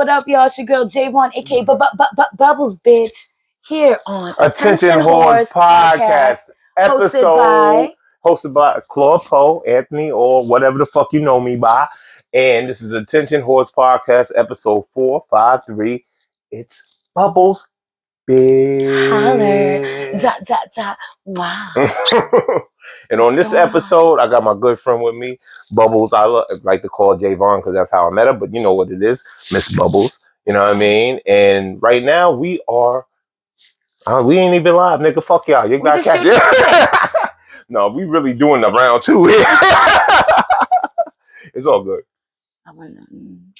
What up, y'all? It's your girl Jaevon, aka Bubbles, bitch. Here on Attention Whores Podcast hosted episode by hosted by Claude Poe, Anthony, or whatever the fuck you know me by. And this is Attention Whores Podcast episode 453. It's Bubbles, Holler. bitch. Wow. And on this episode, I got my good friend with me, Bubbles. Like to call Jaevon because that's how I met her, but you know what it is, Miss Bubbles. You know what I mean? And right now we ain't even live, nigga. Fuck y'all. You got catch it. No, we really doing the round two here. It's all good.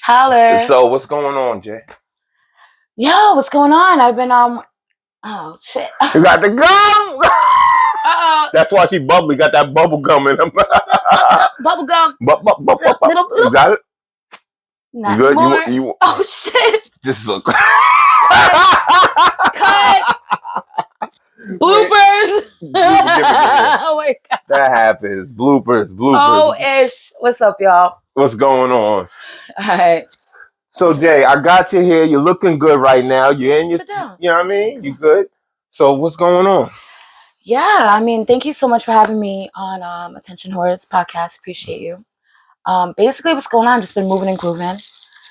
Holler. So what's going on, Jay? Yo, what's going on? I've been oh shit. You got the gum. That's why she bubbly. Got that bubble gum in them. Bubble gum. You got it? Not you good? Anymore. You oh shit. This is a Cut. Bloopers. Oh my god. That happens. Bloopers. Oh ish. What's up, y'all? What's going on? All right. So Jay, I got you here. You're looking good right now. You're in your, Sit down. you know what I mean? You good? So what's going on? Yeah, I mean, thank you so much for having me on Attention Whores Podcast. Appreciate you. Basically, what's going on? Just been moving and grooving.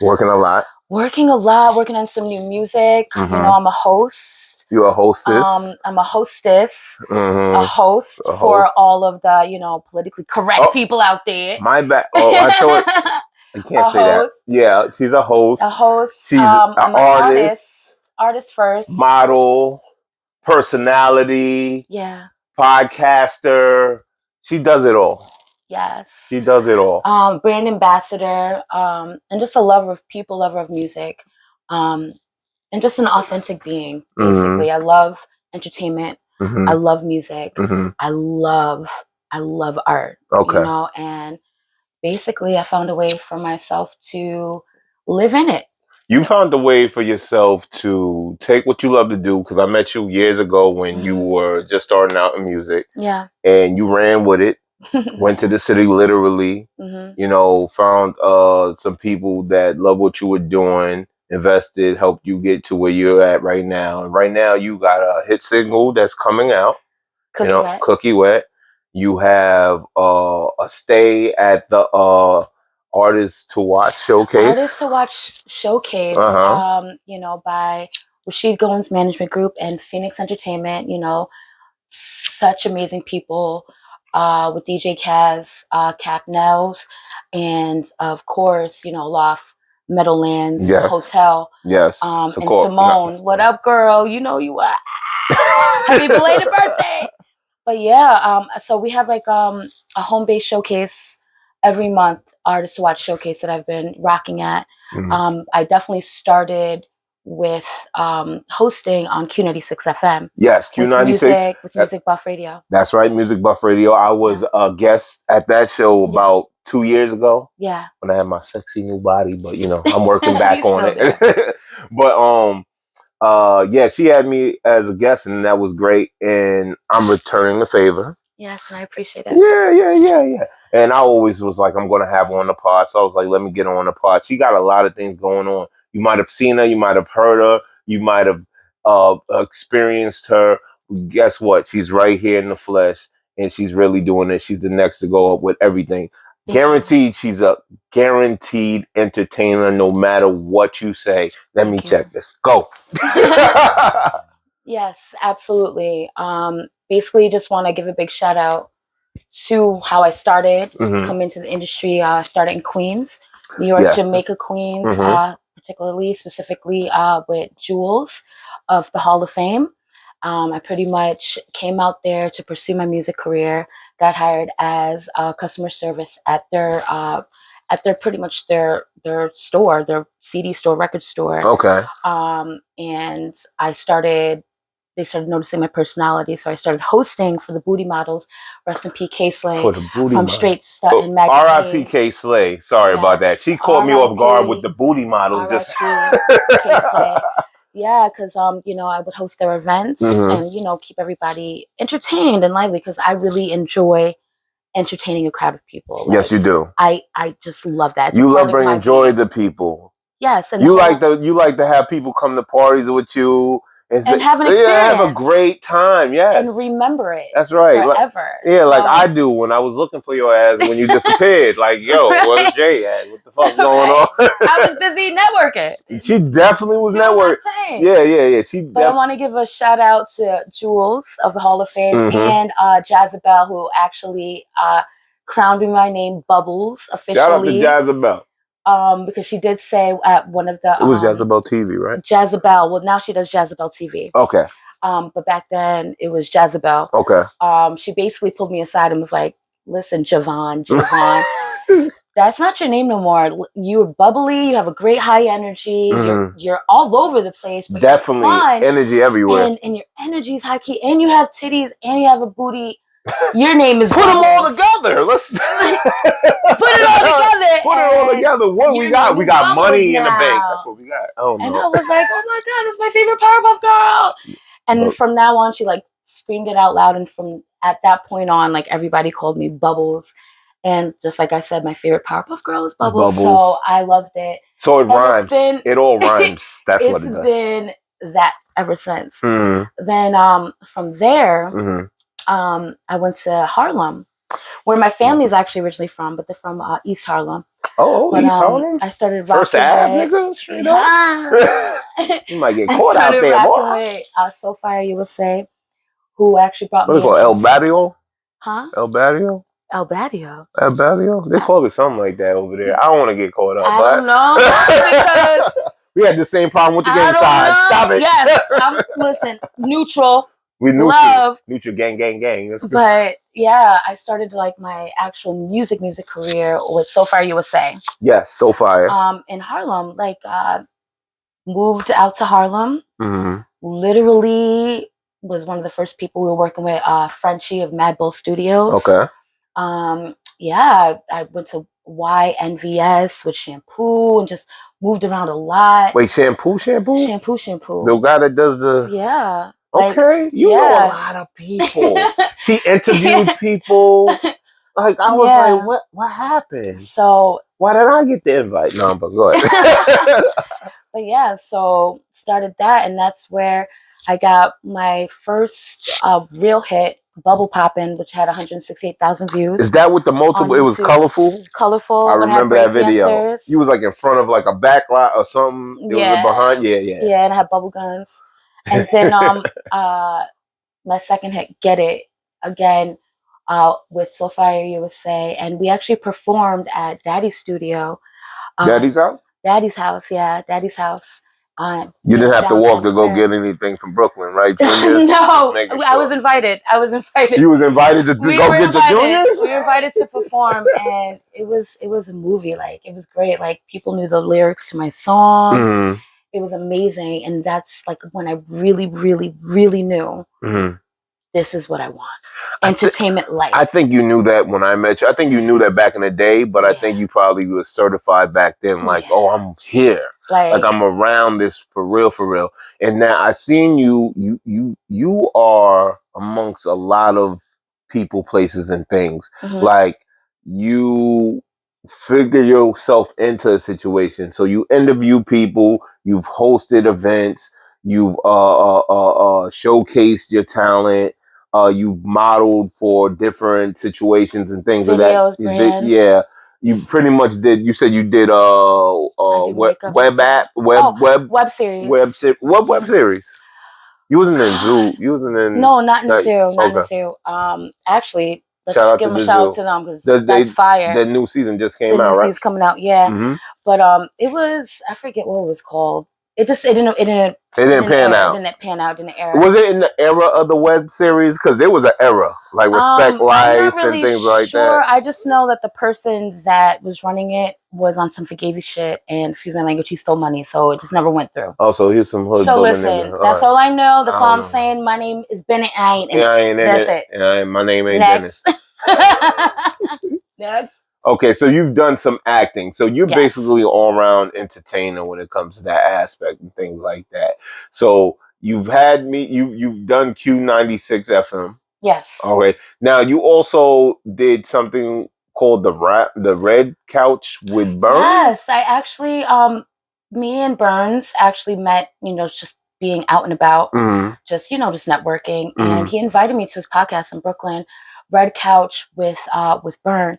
Working a lot. Working on some new music. Mm-hmm. You know, I'm a host. You're a hostess. I'm a hostess. Mm-hmm. A host for all of the, politically correct people out there. My bad. Oh, I thought I can't say that. Yeah, she's a host. A host. She's an artist. Artist first. Model. Personality. Yeah. Podcaster. She does it all. Yes. She does it all. Brand ambassador, and just a lover of people, lover of music, and just an authentic being, basically. Mm-hmm. I love entertainment. Mm-hmm. I love music. Mm-hmm. I love art. Okay. And basically I found a way for myself to live in it. You found a way for yourself to take what you love to do, because I met you years ago when you were just starting out in music. Yeah. And you ran with it. Went to the city literally, found some people that love what you were doing, invested, helped you get to where you're at right now. And right now you got a hit single that's coming out, Cookie Wet. You have a stay at the Artists to Watch showcase. Artists to Watch showcase, by Rashid Goins Management Group and Phoenix Entertainment, such amazing people. With DJ Kaz, Cap Nels, and of course, Loft, Meadowlands, Hotel. Yes. And Simone. What up, girl? You know you are. Happy belated birthday. But yeah, so we have like a home-based showcase every month, Artists to Watch showcase that I've been rocking at. Mm-hmm. I definitely started with hosting on Q96 FM. Yes, Q96 with Music Buff Radio. That's right, Music Buff Radio. I was a guest at that show about 2 years ago. Yeah, when I had my sexy new body, but I'm working back on it. But she had me as a guest, and that was great. And I'm returning the favor. Yes, and I appreciate it. Yeah. And I always was like, I'm going to have her on the pod. So I was like, let me get her on the pod. She got a lot of things going on. You might have seen her. You might have heard her. You might have experienced her. Guess what? She's right here in the flesh, and she's really doing it. She's the next to go up with everything. Guaranteed. She's a guaranteed entertainer no matter what you say. Let me check this. Go. Yes, absolutely. Basically, just want to give a big shout out to how I started coming into the industry. I started in Queens, New York, Jamaica, Queens, specifically with Jules of the Hall of Fame. I pretty much came out there to pursue my music career. Got hired as customer service at their pretty much their store, their CD store, record store. Okay. And they started noticing my personality, so I started hosting for the Booty Models. Rest in P. K. Slay from Straight Stuntin' Magazine. R.I.P. K. Slay. Sorry about that. She caught me off guard with the Booty Models. Just K. Slay. Yeah, because I would host their events and keep everybody entertained and lively, because I really enjoy entertaining a crowd of people. Yes, you do. I just love that. You love bringing joy to people. Yes, and you like to have people come to parties with you and have an experience. Have a great time. Yes, and remember it. That's right. Forever. Like I do when I was looking for your ass when you disappeared. Like, yo, where's Jay at? What the fuck's going on? I was busy networking. She definitely was networking. Yeah. But I want to give a shout out to Jules of the Hall of Fame and Jezebel, who actually crowned me my name Bubbles officially. Shout out to Jezebel. Because she did say at one of the it was Jezebel TV, right? Jezebel. Well, now she does Jezebel TV. Okay. But back then it was Jezebel. Okay. She basically pulled me aside and was like, "Listen, Jaevon, that's not your name no more. You're bubbly. You have a great high energy. You're all over the place. But definitely you're fun, energy everywhere. And your energy is high key. And you have titties. And you have a booty. Your name is put them all together. Let's put it all together. Put it all together. What we got? We got money in the bank. That's what we got. Oh no. And I was like, oh my god, that's my favorite Powerpuff Girl. And from now on, she like screamed it out loud. And from at that point on, like everybody called me Bubbles. And just like I said, my favorite Powerpuff Girl is Bubbles. So I loved it. So it rhymes. It all rhymes. That's what it does. It's been that ever since. Then from there, I went to Harlem, where my family is actually originally from, but they're from East Harlem. But, East Harlem? I started rocking First Ave, nigga? Straight up? You might get caught out there, boy. With So Fire USA, who actually brought me. What is it called? El Barrio? Huh? El Barrio? El Barrio. El Barrio? They call it something like that over there. I don't want to get caught up. I don't know. Because we had the same problem with the gang signs. Stop it. Yes. Listen, neutral. We neutral. Love. Neutral gang. But yeah, I started like my actual music career with So Fire USA. Yes, So Fire. In Harlem, like moved out to Harlem. Literally was one of the first people we were working with, Frenchie of Mad Bull Studios. Okay. Yeah, I went to YNVS with Shampoo and just moved around a lot. Wait, Shampoo? Shampoo. The guy that does the... Yeah. Okay, you know a lot of people. She interviewed people. Like I was like, what happened? So why did I get the invite? No, but go ahead. But yeah, so started that, and that's where I got my first real hit, Bubble Poppin', which had 168,000 views. Is that with the multiple? It was colorful. Colorful. I remember that video. Dancers. You was like in front of like a backlot or something. It was behind. Yeah. Yeah, and I had bubble guns. And then my second hit, Get It, again with So Fire USA, and we actually performed at Daddy's studio. Daddy's house? Daddy's house, yeah, Daddy's house. You didn't have to walk to go get anything from Brooklyn, right? Juniors? No, I was invited. You was invited to go get the Juniors? We were invited to perform, and it was a movie. Like, it was great. Like, people knew the lyrics to my song. It was amazing, and that's like when I really, really, really knew this is what I want. Entertainment life. I think you knew that when I met you. I think you knew that back in the day, but I think you probably was certified back then. Like, oh, I'm here. Like I'm around this for real. And now I've seen you are amongst a lot of people, places, and things. Like you figure yourself into a situation. So you interview people, you've hosted events, you've showcased your talent, you've modeled for different situations and things Videos, of that. Yeah. You pretty much did. You said you did web series. What web series? You wasn't in Zoo. You wasn't in. No, not in Zoo. Not in Zoo. Actually, let's give a shout out to them because that's fire. The new season just came out, right? The new season's coming out, yeah. But it was, I forget what it was called. It didn't pan out. It didn't pan out in the era. Was it in the era of the web series? Because there was an era, like Respect Life and things like that. I just know that the person that was running it was on some fugazi shit, and excuse my language, he stole money, so it just never went through. Oh, so here's some hood. So listen, that's all I know. That's all I'm saying. My name is Bennett. I ain't in it. That's it. And my name ain't Dennis. Next. Okay, so you've done some acting. So you're basically all around entertainer when it comes to that aspect and things like that. So you've done Q96 FM. Yes. Okay. Now you also did something called the Red Couch with Burn. Yes, I actually me and Burns actually met, just being out and about, just, just networking. And he invited me to his podcast in Brooklyn, Red Couch with Burn.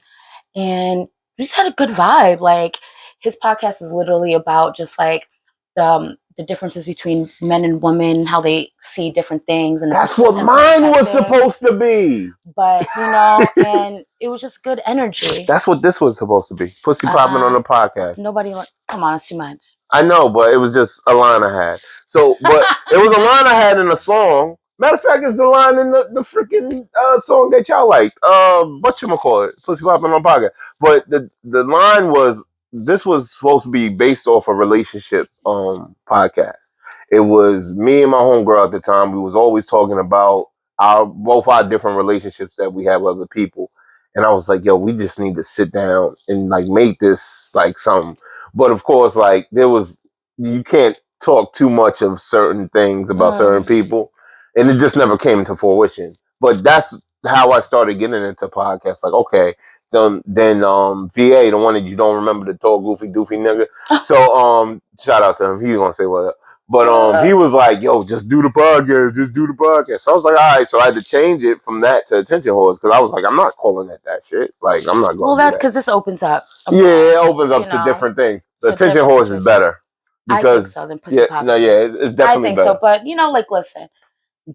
And we just had a good vibe. Like, his podcast is literally about just like the differences between men and women, how they see different things. And that's what mine was supposed to be. But, and it was just good energy. That's what this was supposed to be. Pussy popping on the podcast. Nobody, come on, it's too much. I know, but it was just a line I had. So, but it was a line I had in a song. Matter of fact, it's the line in the freaking song that y'all liked. Whatchamacallit? Pussy popping on the podcast. But the line was, this was supposed to be based off a relationship podcast. It was me and my homegirl at the time. We was always talking about both our different relationships that we have with other people. And I was like, yo, we just need to sit down and like make this like something. But of course, like you can't talk too much of certain things about certain people. And it just never came to fruition. But that's how I started getting into podcasts. Like, okay, then VA, the one that you don't remember, the tall, goofy, doofy nigga. So shout out to him. He's gonna say what up. But he was like, yo, just do the podcast. Just do the podcast. So I was like, all right. So I had to change it from that to attention whores because I was like, I'm not calling it that shit. Like, I'm not going to do that. Because this opens up. Yeah, it opens up to different things. The attention whores is better. Because, I think so, than pussy popping. It's definitely I think better. so. But, like, listen.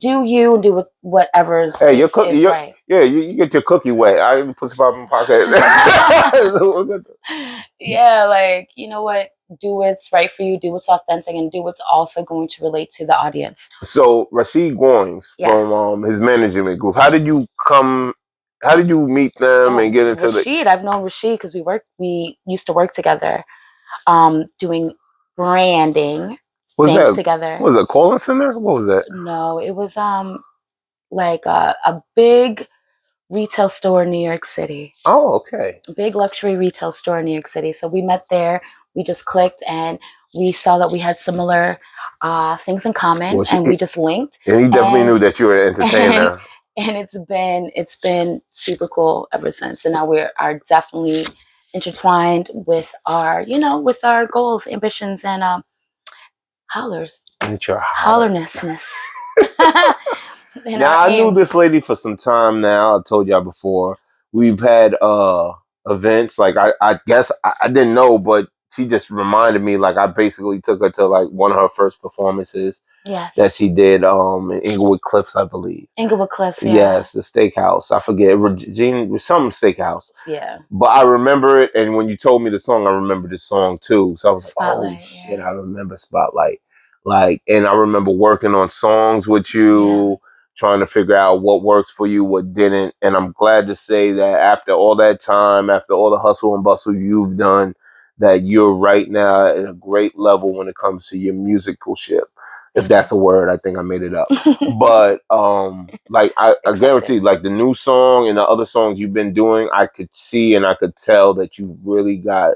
Do you and do whatever is right. Yeah, you get your cookie wet. I even Pussy Popping podcast. Yeah, like, you know what? Do what's right for you, do what's authentic, and do what's also going to relate to the audience. So Rashid Goings from his management group, how did you meet them and get into Rashid? I've known Rashid because we used to work together, doing branding things together. Was it a calling center? What was that? No, it was like a big retail store in New York City. Oh, okay. A big luxury retail store in New York City. So we met there. We just clicked, and we saw that we had similar things in common, and we just linked. And he definitely knew that you were an entertainer. And it's been super cool ever since. And now we are definitely intertwined with our goals, ambitions, and hollers. And your hollernessness. Now I knew this lady for some time now. I told y'all before. We've had events. Like I guess I didn't know, but she just reminded me. Like I basically took her to like one of her first performances. Yes. That she did in Inglewood Cliffs, I believe. Inglewood Cliffs, yeah. Yes, the steakhouse. I forget. Some steakhouse. Yeah. But I remember it, and when you told me the song, I remember the song too. So I was Spotlight, like, oh shit, I remember Spotlight. Like, and I remember working on songs with you, trying to figure out what works for you, what didn't. And I'm glad to say that after all that time, after all the hustle and bustle you've done, that you're right now at a great level when it comes to your musicalship. If that's a word, I think I made it up. But like I guarantee, like the new song and the other songs you've been doing, I could see and I could tell that you really got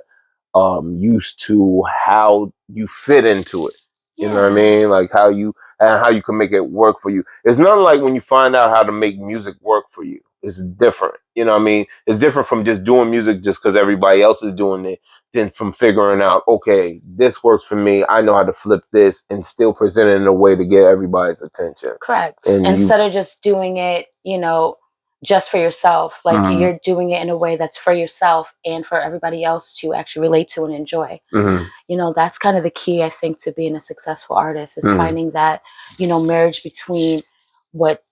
used to how you fit into it. You know what I mean? Like how you can make it work for you. It's not like when you find out how to make music work for you. It's different. You know what I mean? It's different from just doing music just because everybody else is doing it, than from figuring out, okay, this works for me. I know how to flip this and still present it in a way to get everybody's attention. Correct. And instead of just doing it, just for yourself, like you're doing it in a way that's for yourself and for everybody else to actually relate to and enjoy. That's kind of the key, I think, to being a successful artist is finding that, marriage between what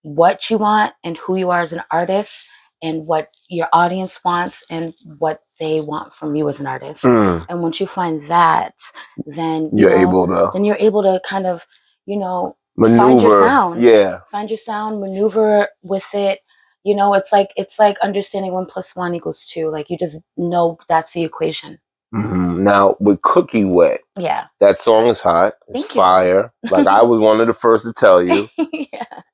you want and who you are as an artist and what your audience wants and what they want from you as an artist. And once you find that, then you're able to kind of, maneuver. Find your sound. Yeah. Find your sound, maneuver with it. It's like understanding 1 + 1 = 2. Like you just know that's the equation. Now with Cookie Wet, that song is hot. It's fire. Like I was one of the first to tell you.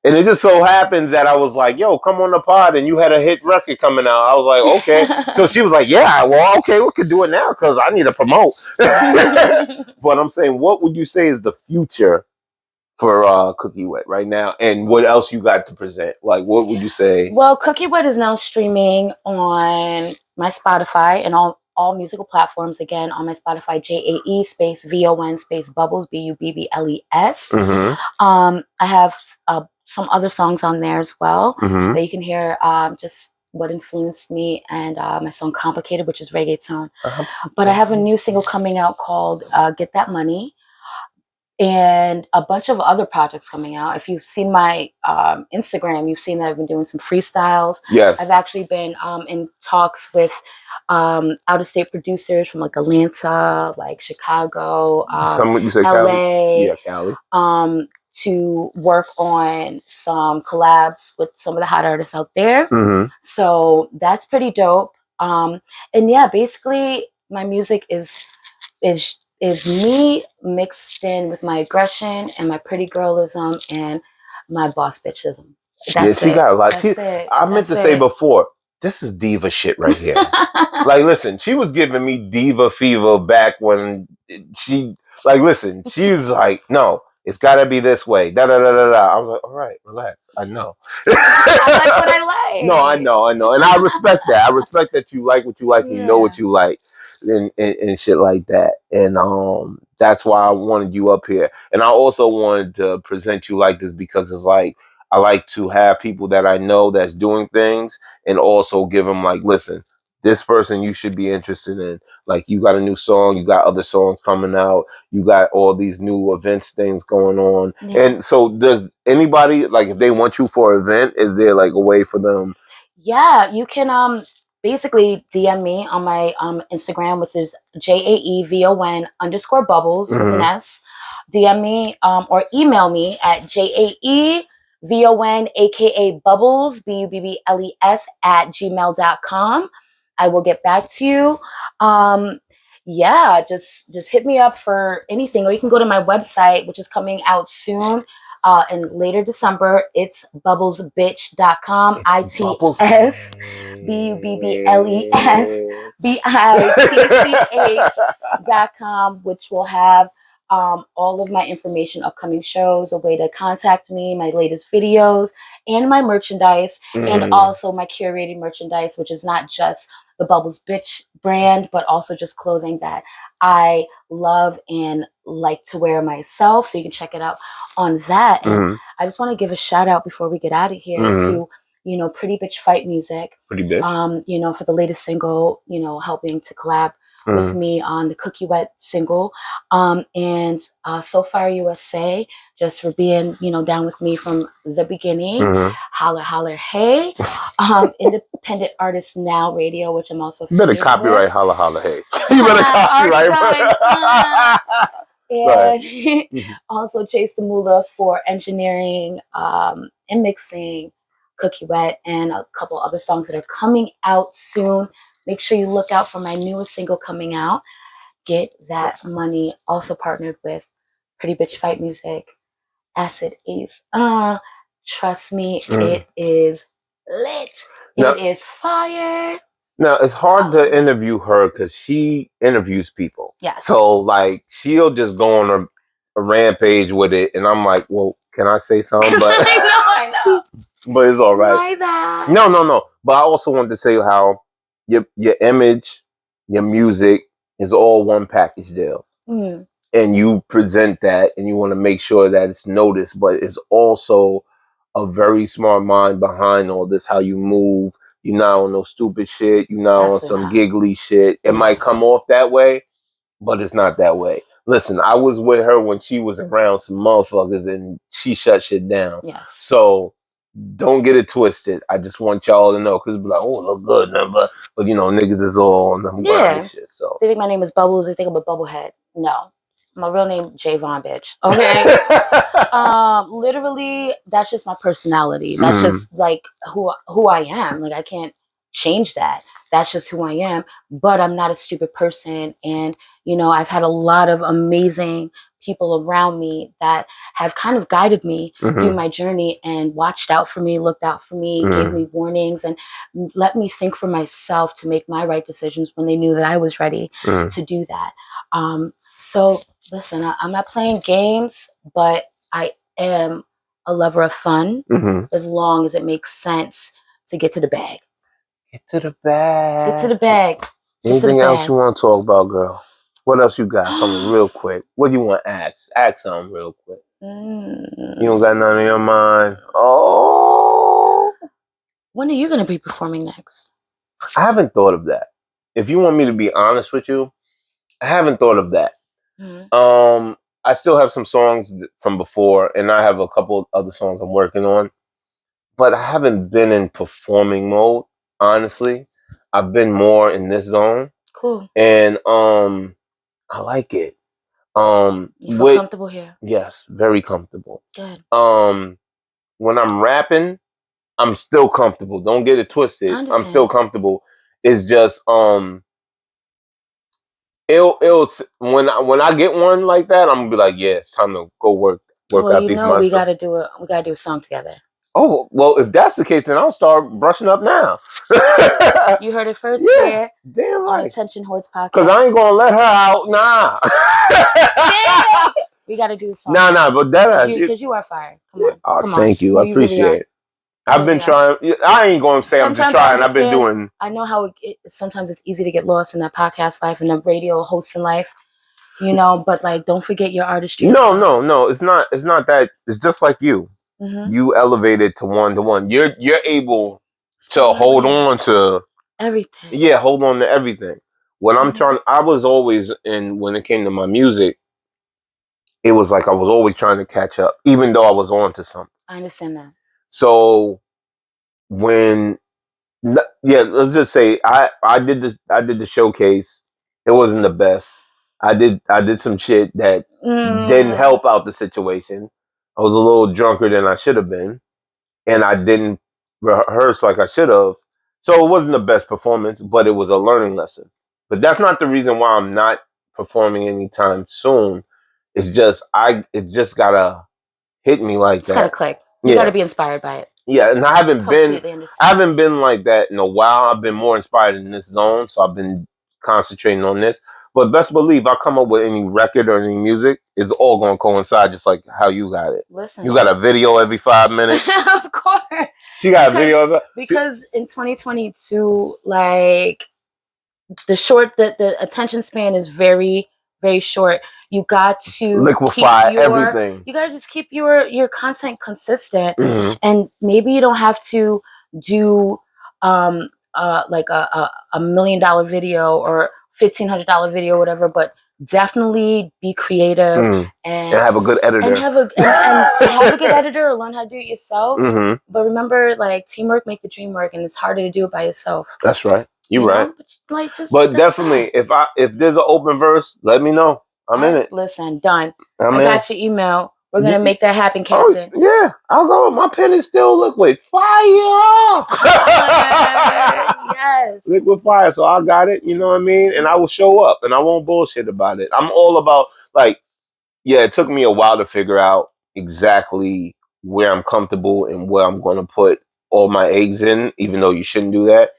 And it just so happens that I was like, yo, come on the pod, and you had a hit record coming out. I was like, okay. So she was like, yeah, well, okay, we could do it now because I need to promote. But I'm saying, what would you say is the future for Cookie Wet right now? And what else you got to present? Like, what would you say? Well, Cookie Wet is now streaming on my Spotify and all musical platforms. Again, on my Spotify, JAE space VON space Bubbles, BUBBLES. I have some other songs on there as well that you can hear. Just what influenced me, and my song "Complicated," which is reggaeton. But I have a new single coming out called "Get That Money," and a bunch of other projects coming out. If you've seen my Instagram, you've seen that I've been doing some freestyles. Yes. I've actually been in talks with out-of-state producers from like Atlanta, like Chicago, You say LA. Cali? Yeah, Cali. To work on some collabs with some of the hot artists out there. So that's pretty dope. And yeah, basically my music is me mixed in with my aggression and my pretty girlism and my boss bitchism. That's she got a lot. I meant to say before, this is diva shit right here. Like, listen, she was giving me diva fever back when she, like, listen, she was like, no, it's got to be this way. Da da da da da. I was like, all right, relax. I know. I like what I like. No, I know, and I respect that. I respect that you like what you like, you know what you like, and shit like that. And that's why I wanted you up here. And I also wanted to present you like this because it's like I like to have people that I know that's doing things, and also give them like, listen, this person you should be interested in. Like, you got a new song, you got other songs coming out, you got all these new events, things going on. And so does anybody, like, if they want you for an event, is there like a way for them? Yeah, you can basically DM me on my Instagram, which is JAEVON_bubbles with an S. DM me or email me at JAEVON aka bubbles BUBBLES @gmail.com. I will get back to you. Yeah, just hit me up for anything, or you can go to my website, which is coming out soon. In later December, it's bubblesbitch.com. ITSBUBBLESBITCH.com, which will have all of my information, upcoming shows, a way to contact me, my latest videos, and my merchandise, and also my curated merchandise, which is not just the Bubbles Bitch brand, but also just clothing that I love and like to wear myself. So you can check it out on that. And I just want to give a shout out before we get out of here to, you know, Pretty Bitch Fight Music. Pretty Bitch. You know, for the latest single, you know, helping to collab with me on the Cookie Wet single. And So Far USA, just for being, you know, down with me from the beginning. Holler, holler, hey. Independent Artist Now Radio, which I'm also you better copyright with. Holler, holler, hey. You better copyright. And also Chase the Moolah for engineering and mixing Cookie Wet, and a couple other songs that are coming out soon. Make sure you look out for my newest single coming out, Get That Money, also partnered with Pretty Bitch Fight Music, Acid Ace. Trust me, it is lit. It is fire. Now, it's hard to interview her because she interviews people. Yes. So, like, she'll just go on a rampage with it, and I'm like, well, can I say something? But I know. But it's all right. Why that? No. But I also wanted to say how your image, your music is all one package deal. And you present that, and you want to make sure that it's noticed, but it's also a very smart mind behind all this, how you move. You're not on no stupid shit. You're not on some giggly shit. It might come off that way, but it's not that way. Listen, I was with her when she was around some motherfuckers, and she shut shit down. Yes. So don't get it twisted. I just want y'all to know, because it's like, oh, look good, but you know, niggas is all on them grind shit. So they think my name is Bubbles. They think I'm a bubblehead. No, my real name Jaevon, bitch. Okay. Literally, that's just my personality. That's just like who I am. Like, I can't change that. That's just who I am. But I'm not a stupid person, and you know, I've had a lot of amazing people around me that have kind of guided me through my journey and watched out for me, looked out for me, gave me warnings, and let me think for myself to make my right decisions when they knew that I was ready to do that. So listen, I'm not playing games, but I am a lover of fun, as long as it makes sense to get to the bag. Get to the bag. Get to the bag. Anything else you want to talk about, girl? What else you got coming real quick? What do you want to ask? Ask something real quick. You don't got none in your mind? Oh. When are you going to be performing next? I haven't thought of that. If you want me to be honest with you, I haven't thought of that. I still have some songs from before, and I have a couple other songs I'm working on, but I haven't been in performing mode, honestly. I've been more in this zone. Cool. And I like it. You feel comfortable here? Yes, very comfortable. Good. When I'm rapping, I'm still comfortable. Don't get it twisted. I'm still comfortable. It's just it'll when I get one like that, I'm gonna be like, yeah, it's time to go work out these muscles. We gotta do a song together. Oh, well, if that's the case, then I'll start brushing up now. You heard it first here. Damn right. On Attention Hordes podcast. Because I ain't gonna let her out. Nah. Yeah. We gotta do a song. Nah, but that because you are fire. Come on. Oh, come thank you. No, I appreciate really it. I've been trying. I ain't gonna say I'm just trying. I've been doing. I know how sometimes it's easy to get lost in that podcast life and the radio hosting life, but like, don't forget your artistry. No. It's not that. It's just like you. You elevated to one. You're able to hold on to everything. Yeah, hold on to everything. When I'm trying, I was always when it came to my music, it was like I was always trying to catch up, even though I was on to something. I understand that. So let's just say I did the showcase. It wasn't the best. I did some shit that didn't help out the situation. I was a little drunker than I should have been, and I didn't rehearse like I should have. So it wasn't the best performance, but it was a learning lesson. But that's not the reason why I'm not performing anytime soon. It's just it just gotta hit me like that. It's gotta click. You gotta be inspired by it. Yeah, and I haven't been like that in a while. I've been more inspired in this zone, so I've been concentrating on this. But best believe I come up with any record or any music, it's all gonna coincide just like how you got it. Listen, you got a video every 5 minutes. Of course. She got a video of it. Because in 2022, like the attention span is very, very short. You got to liquefy everything. You got to just keep your content consistent, and maybe you don't have to do like a $1 million video or $1,500 video, whatever, but definitely be creative and have a good editor. And have a good editor, or learn how to do it yourself. But remember, like, teamwork make the dream work, and it's harder to do it by yourself. That's right. You're right. But definitely, if there's an open verse, let me know. I'm in it. Listen, done. I got your email. We're gonna make that happen, Captain. Oh, yeah, I'll go. My pen is still liquid fire. Yes, liquid fire. So I got it. You know what I mean? And I will show up, and I won't bullshit about it. I'm all about it took me a while to figure out exactly where I'm comfortable and where I'm going to put all my eggs in, even though you shouldn't do that.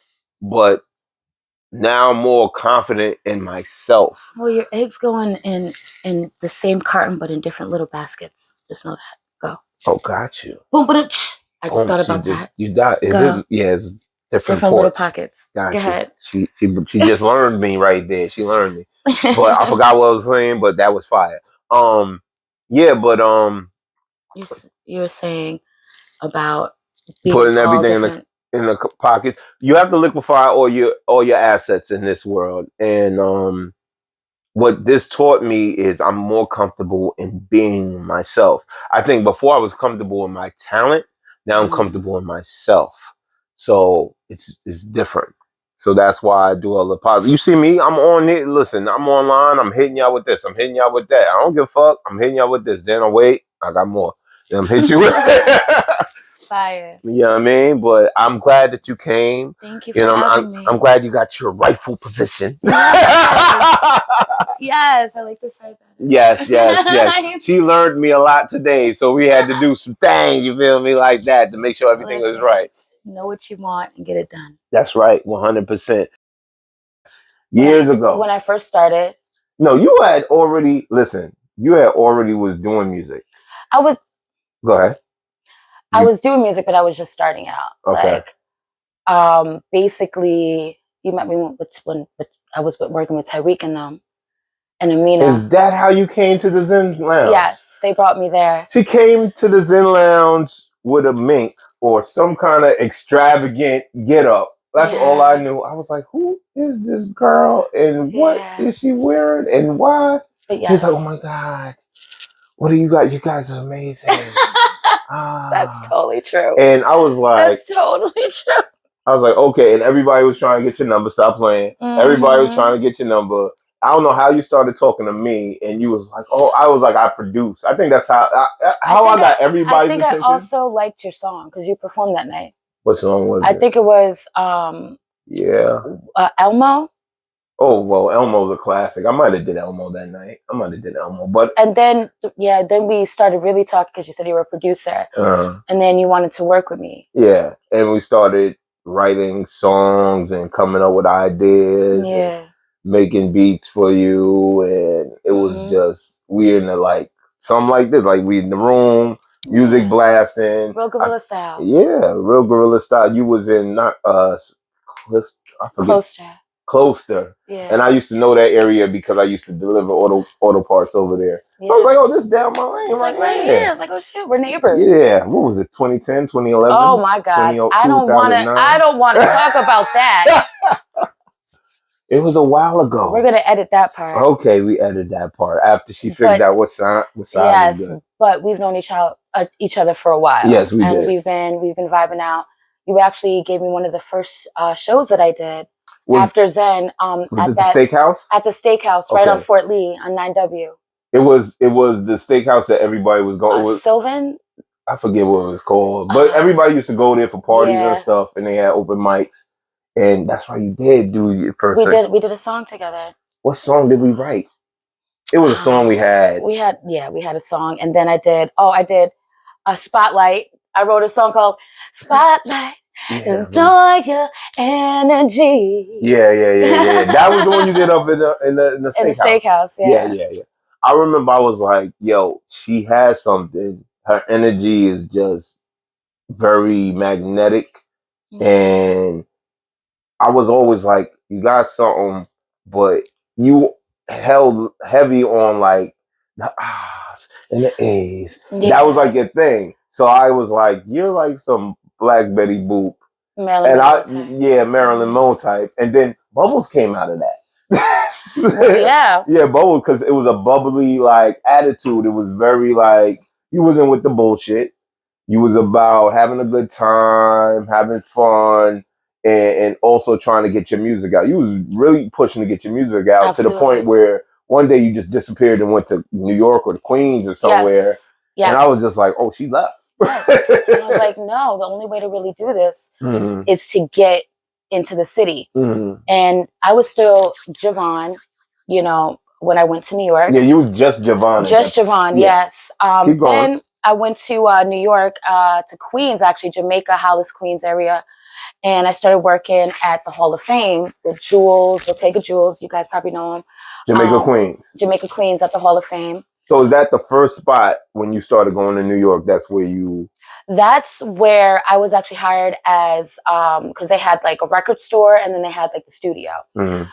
But now I'm more confident in myself. Well, your eggs go in the same carton, but in different little baskets. Just know that. Go. Oh, got you. Boom, I just thought about that. You got it. Yeah, it's different little pockets. Got Go you. ahead. She just learned me right there. She learned me. But I forgot what I was saying, but that was fire. Yeah, but you were saying about putting everything in the pocket. You have to liquefy all your assets in this world, and what this taught me is I'm more comfortable in being myself. I think before I was comfortable in my talent, now I'm comfortable in myself. So it's different. So that's why I do all the positive. You see me, I'm on it. Listen, I'm online. I'm hitting y'all with this. I'm hitting y'all with that. I don't give a fuck. I'm hitting y'all with this. Then I wait. I got more. Then I'm hitting you with fire. You know what I mean? But I'm glad that you came. Thank you for having me. I'm glad you got your rightful position. Yes, I like to say that. Yes. She learned me a lot today, so we had to do some things, you feel me, like that to make sure everything was right. Know what you want and get it done. That's right, 100%. Years ago. When I first started. No, you had already was doing music. Go ahead. I was doing music, but I was just starting out. Okay. Basically, you met me I was working with Tyreek and them and Amina. Is that how you came to the Zen Lounge? Yes, they brought me there. She came to the Zen Lounge with a mink or some kind of extravagant get up. That's all I knew. I was like, who is this girl and what is she wearing and why? But yes. She's like, oh my God, what do you got? You guys are amazing. That's totally true. And I was like, that's totally true. I was like, okay. And everybody was trying to get your number. Stop playing. Everybody was trying to get your number. I don't know how you started talking to me, and you was like, "Oh, I was like, I produce." I think that's how I got everybody's attention. I think I also liked your song because you performed that night. What song was it? I think it was Elmo. Oh well, Elmo's a classic. I might have did Elmo that night. But and then then we started really talking because you said you were a producer, and then you wanted to work with me. Yeah, and we started writing songs and coming up with ideas. Yeah. Making beats for you, and it was just we in the like something like this, like we in the room, music blasting, real guerrilla style. Yeah, real guerrilla style. You was in not Closter. Yeah. And I used to know that area because I used to deliver auto parts over there. Yeah. So I was like, oh, this is down my lane right here. I was like, oh shit, we're neighbors. Yeah. What was it? 2010, 2011? Oh my God. I don't want to talk about that. It was a while ago. We're gonna edit that part. Okay, we edited that part after she figured out what side was good. Yes, but we've known each other for a while. Yes, we did. And we've been vibing out. You actually gave me one of the first shows that I did after Zen. At the steakhouse? At the steakhouse, right on Fort Lee on 9W. It was the steakhouse that everybody was going. Sylvan. I forget what it was called, but everybody used to go there for parties and stuff, and they had open mics. And that's why you did do your first. We did a song together. What song did we write? It was a song we had. We had a song, and then I did a Spotlight. I wrote a song called Spotlight. Enjoy your energy. Yeah. That was the one you did up in the steakhouse. In the steakhouse, yeah. I remember I was like, yo, she has something. Her energy is just very magnetic, and I was always like, you got something, but you held heavy on like the R's and the A's. Yeah. That was like your thing. So I was like, you're like some Black Betty Boop. Marilyn Monroe type. And then Bubbles came out of that. Yeah, Bubbles, because it was a bubbly like attitude. It was very like, you wasn't with the bullshit. You was about having a good time, having fun. And also trying to get your music out. You was really pushing to get your music out. Absolutely. To the point where one day you just disappeared and went to New York or the Queens or somewhere. Yes. And I was just like, oh, she left. Yes. And I was like, no, the only way to really do this is to get into the city. And I was still Jaevon, when I went to New York. Yeah, you was just Jaevon. Just Jaevon, yes. Keep going. Then I went to New York, to Queens, actually, Jamaica, Hollis, Queens area. And I started working at the Hall of Fame with Jules, Bottega Jules. You guys probably know him. Jamaica Queens at the Hall of Fame. So is that the first spot when you started going to New York? That's where you... That's where I was actually hired as, because they had like a record store and then they had like the studio.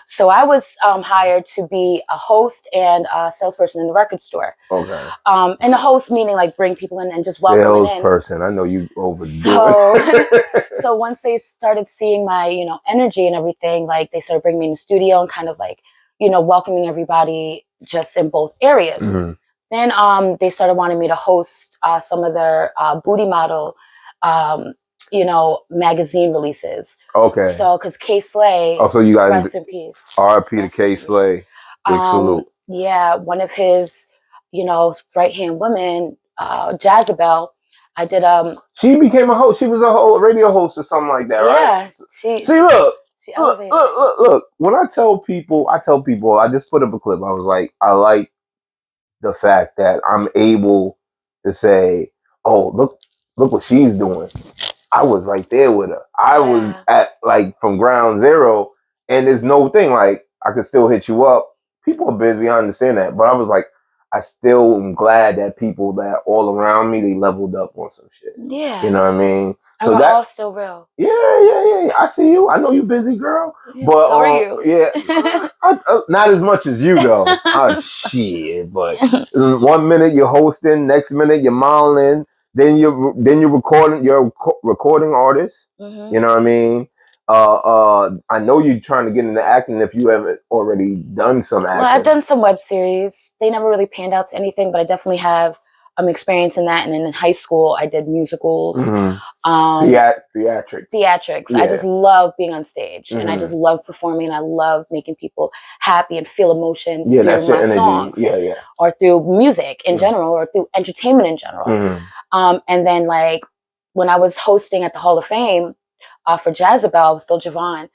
So I was hired to be a host and a salesperson in the record store. Okay. And the host meaning like bring people in and just welcome them in. Salesperson, I know you overdo it. So once they started seeing my, energy and everything, like they started bringing me in the studio and kind of like, welcoming everybody just in both areas. Then they started wanting me to host some of their booty model, magazine releases. Okay. So, because K Slay, so you got rest in peace. R.I.P. to K Slay. Big salute. Yeah, one of his, right hand women, Jezebel. I did. She became a host. She was a radio host or something like that, right? Yeah. See, look. When I tell people, I just put up a clip. I was like, I like the fact that I'm able to say, oh, look what she's doing. I was right there with her. I was at like from ground zero, and there's no thing like I could still hit you up. People are busy, I understand that, but I was like, I still am glad that people that all around me, they leveled up on some shit. Yeah. You know what I mean? And so we're all still real. Yeah. I see you. I know you busy, girl. Yeah, but so are you. Yeah, not as much as you though. Oh shit! But 1 minute you're hosting, next minute you're modeling, then you're recording. You're a recording artist. Mm-hmm. You know what I mean? I know you're trying to get into acting if you haven't already done some acting. Well, I've done some web series. They never really panned out to anything, but I definitely have experience in that. And then in high school, I did musicals. Mm-hmm. Theatrics. Yeah. I just love being on stage, and I just love performing. And I love making people happy and feel emotions through my songs, or through music in general, or through entertainment in general. And then, like, when I was hosting at the Hall of Fame for Jaevon, I was still Jaevon.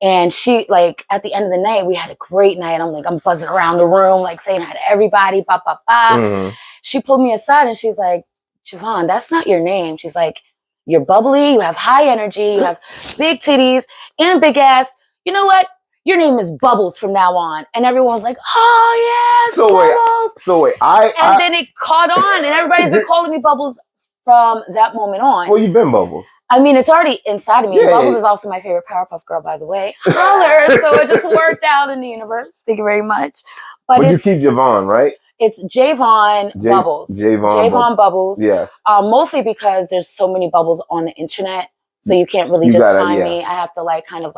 And she, like, at the end of the night, we had a great night. I'm buzzing around the room, like, saying hi to everybody, ba, ba, ba. She pulled me aside and she's like, Jaevon, that's not your name. She's like, you're bubbly, you have high energy, you have big titties and a big ass. You know what? Your name is Bubbles from now on. And everyone was like, oh, yes, Bubbles. And then it caught on, and everybody's been calling me Bubbles from that moment on. Well, you've been Bubbles. I mean, it's already inside of me. Yeah, Bubbles is also my favorite Powerpuff Girl, by the way. Holler! So it just worked out in the universe. Thank you very much. But you keep Jaevon, right? It's Jaevon Bubbles. Jaevon Bubbles. Yes. Mostly because there's so many Bubbles on the internet, so you can't really find me. I have to kind of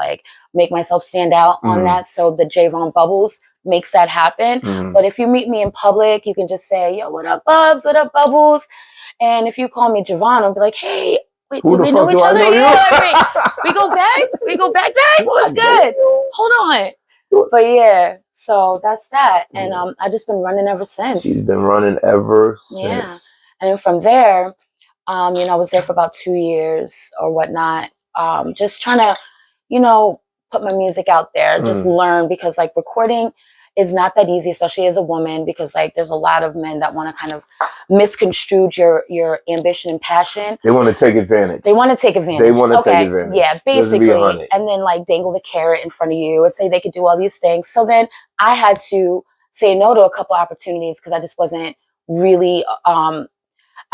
make myself stand out on that. So the Jaevon Bubbles makes that happen. But if you meet me in public, you can just say, yo, what up, Bubs? What up, Bubbles? And if you call me Jaevon, I'll be like, hey, wait, do we know each other? Yeah, we go back? We go back? What's good? Hold on. But yeah, so that's that. And I've just been running ever since. She's been running ever since. Yeah. And from there, I was there for about 2 years or whatnot. Just trying to, put my music out there, just learn, because recording is not that easy, especially as a woman, because there's a lot of men that want to kind of misconstrue your ambition and passion. They want to take advantage. Take advantage. Yeah, basically. And then dangle the carrot in front of you and say they could do all these things. So then I had to say no to a couple opportunities because I just wasn't really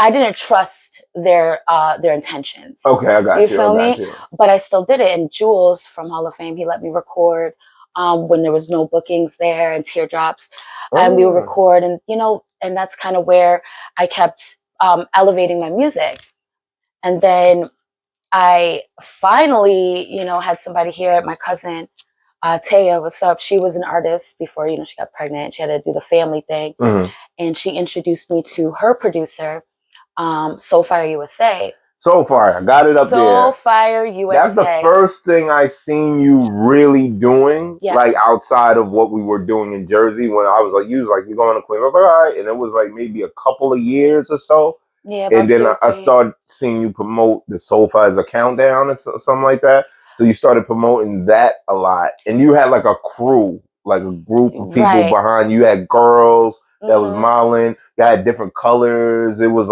I didn't trust their intentions. Okay, I got you. You feel me? But I still did it. And Jules from Hall of Fame, he let me record when there was no bookings there and teardrops. And we would record, and and that's kind of where I kept elevating my music. And then I finally, had somebody here, my cousin, Taya, what's up? She was an artist before, she got pregnant. She had to do the family thing. And she introduced me to her producer, Soulfire USA. Soulfire, I got it up there. Soulfire USA. That's the first thing I seen you really doing, outside of what we were doing in Jersey. When I was you was you're going to Queens. I was all right, and it was maybe a couple of years or so. Yeah, and then I started seeing you promote the Soulfire as a countdown or something like that. So you started promoting that a lot, and you had a crew, a group of people behind you. You had girls that was modeling. You had different colors. It was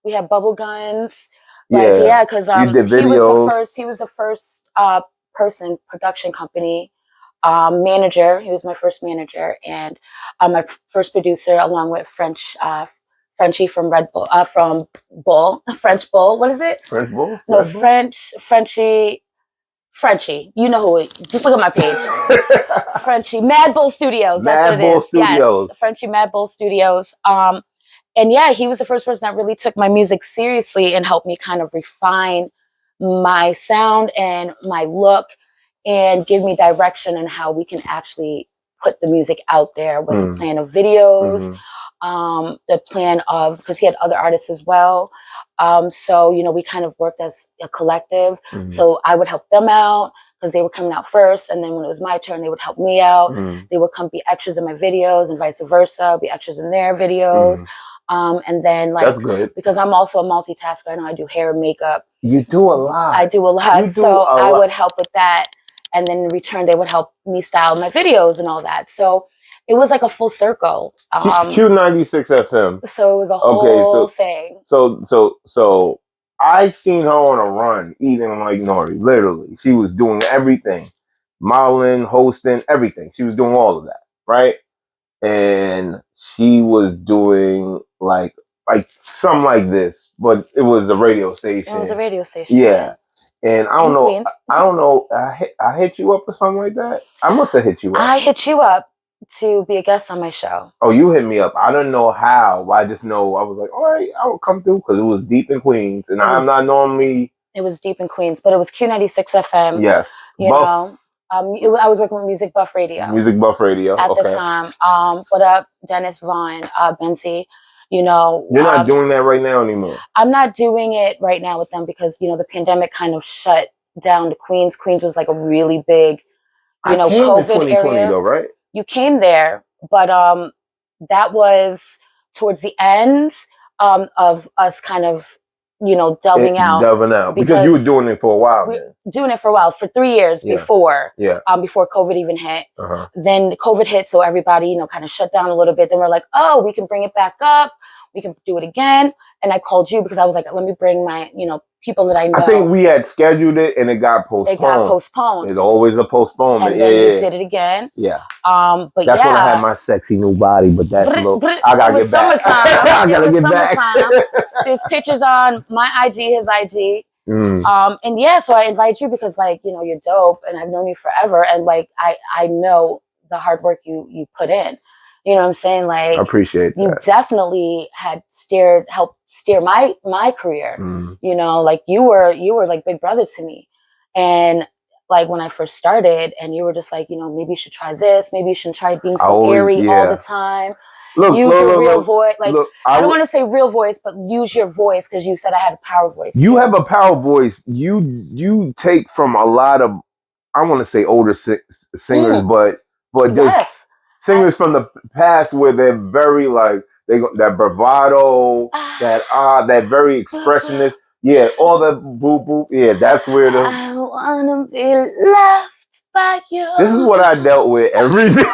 we had bubble guns. Yeah, because you did videos. He was the first person, production company manager. He was my first manager, and my first producer, along with Frenchie from Red Bull, from Bull, French Bull. What is it? French Bull? No, Frenchie. You know who it is. Just look at my page. Frenchie. Mad Bull Studios. That's what it is. Mad Bull Studios. Yes. Frenchie Mad Bull Studios. And yeah, he was the first person that really took my music seriously and helped me kind of refine my sound and my look and give me direction on how we can actually put the music out there with the plan of videos, the plan of, because he had other artists as well. So, we kind of worked as a collective. So I would help them out because they were coming out first. And then when it was my turn, they would help me out. They would come be extras in my videos and vice versa, be extras in their videos. And then that's good. Because I'm also a multitasker. I know I do hair and makeup. You do a lot. I do a lot. So I would help with that. And then in return, they would help me style my videos and all that. So it was a full circle. Q96 FM. So it was a whole thing. So I seen her on a run eating like Nori. Literally, she was doing everything, modeling, hosting, everything. She was doing all of that, right? and she was doing like something like this, but it was a radio station. It was a radio station. Yeah. And I don't In know. Queens. I don't know. I hit you up or something like that. I must have hit you up. I hit you up to be a guest on my show. Oh, you hit me up. I don't know how. I just know I was like, all right, I will come through because it was deep in Queens, and I'm not normally. It was deep in Queens, but it was Q96 FM. Yes. You know. I was working with Music Buff Radio. Music Buff Radio. At the time. What up, Dennis Vaughn, Benzie? You know. You're not doing that right now anymore. I'm not doing it right now with them because, you know, the pandemic kind of shut down to Queens. Queens was like a really big, COVID area. Though, right? You came there, but that was towards the end of us kind of, delving out. Because you were doing it for a while. Doing it for a while, for 3 years before. Yeah. Before COVID even hit. Then COVID hit, so everybody, kind of shut down a little bit. Then we're like, oh, we can bring it back up. We can do it again. And I called you because I was like, let me bring my, people that I know. I think we had scheduled it and it got postponed. It's always a postponement. And then we did it again. Yeah. But that's when I had my sexy new body, but that's a little, I gotta get back. I gotta get back. There's pictures on my IG, his IG. And yeah, so I invite you because you're dope and I've known you forever. And I know the hard work you put in. You know what I'm saying? I appreciate that. You definitely had helped steer my career. You were like big brother to me. And when I first started and you were just like, maybe you should try this. Maybe you shouldn't try being so airy all the time. Use your real voice. I don't want to say real voice, but use your voice because you said I had a power voice. You have a power voice. You take from a lot of, I want to say older singers, but just singers from the past where they're very that bravado, that very expressionist. Yeah, all that boop boop. Yeah, that's where the. I wanna be loved by you. This is what I dealt with every day.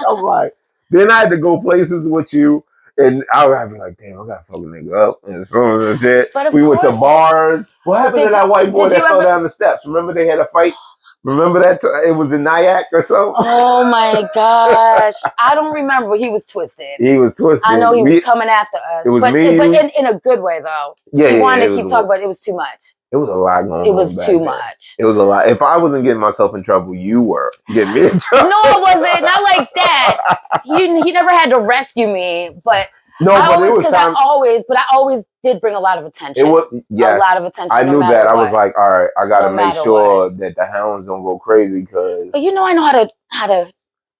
I'm like, then I had to go places with you, and I would be like, damn, I gotta fuck a nigga up, and some of that shit. We went to bars. What happened to that white boy that fell down the steps? Remember they had a fight. Remember that? It was in Nyack or something? Oh my gosh. I don't remember, but he was twisted. He was twisted. I know he was coming after us. It was but in a good way, though. Yeah, he wanted to keep talking, but it was too much. It was a lot going on. It was too much. It was a lot. If I wasn't getting myself in trouble, you were getting me in trouble. No, I wasn't. Not like that. He never had to rescue me, but... No, but it was time. I always did bring a lot of attention. It was a lot of attention. I knew that. I was like, all right, I gotta make sure that the hounds don't go crazy because. But I know how to.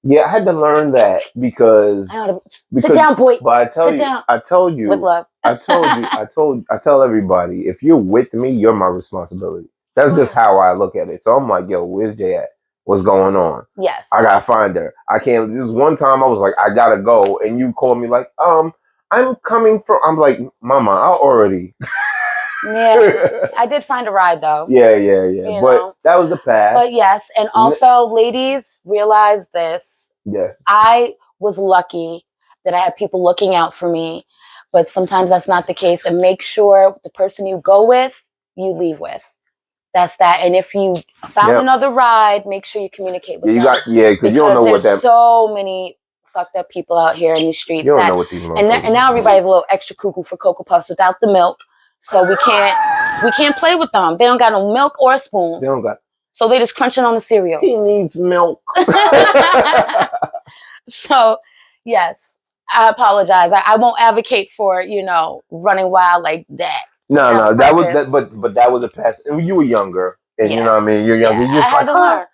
Yeah, I had to learn that because. Sit down, boy. But I told you. With love. I tell everybody, if you're with me, you're my responsibility. That's just how I look at it. So I'm like, yo, where's Jay at? What's going on? Yes. I gotta find her. I can't. This one time I was like, I gotta go, and you called me like, I'm coming from. I'm like, Mama, I already. Yeah, I did find a ride though. Yeah. But that was the past. But yes, and also, ladies, realize this. Yes. I was lucky that I had people looking out for me, but sometimes that's not the case. And make sure the person you go with, you leave with. That's that. And if you found another ride, make sure you communicate with them. Because you don't know what that. There's so many fucked up people out here in these streets. You don't know what these and now everybody's a little extra cuckoo for Cocoa Puffs without the milk. So we can't play with them. They don't got no milk or a spoon. They don't got. So they just crunching on the cereal. He needs milk. So yes, I apologize. I won't advocate for running wild like that. No, that was that. But that was a past. And you were younger, and you know what I mean. You're younger. You're just I had to learn.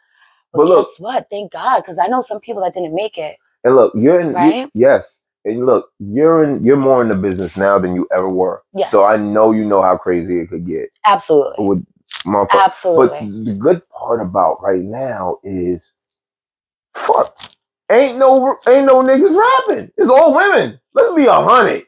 But look, guess what? Thank God, because I know some people that didn't make it. And look, you're in. Right? Yes. And look, you're more in the business now than you ever were. Yes. So I know how crazy it could get. Absolutely. Absolutely. But the good part about right now is, fuck, ain't no niggas rapping. It's all women. Let's be 100.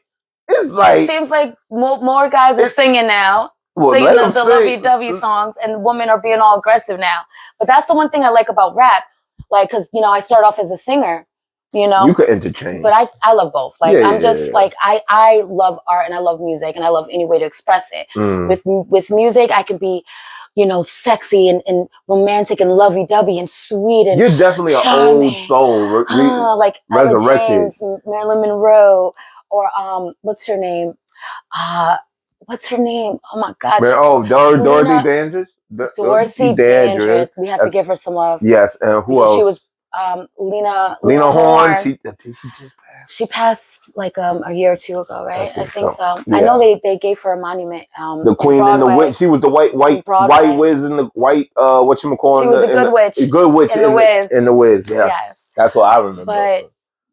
It's like it seems like more guys are singing now. Well, singing the lovey-dovey songs, and women are being all aggressive now. But that's the one thing I like about rap, because I started off as a singer. You could interchange, but I love both. I love art and I love music and I love any way to express it. With music, I can be you know, sexy and romantic and lovey-dovey and sweet and you're definitely charming. an old soul, Like Ella resurrected. James, Marilyn Monroe, or what's her name? What's her name? Oh my God, Man, Dorothy Dandridge. Dorothy Dandridge. We have to give her some love. Yes, and who else? She was Lena Horne. Horne. She passed like a year or two ago, right? I think so. Yeah. I know they gave her a monument. The Queen and the Witch. She was the white Wiz in the white whatchamacallit. She was the Good Witch. Good Witch in the Wiz. In the Wiz, yes. That's what I remember. But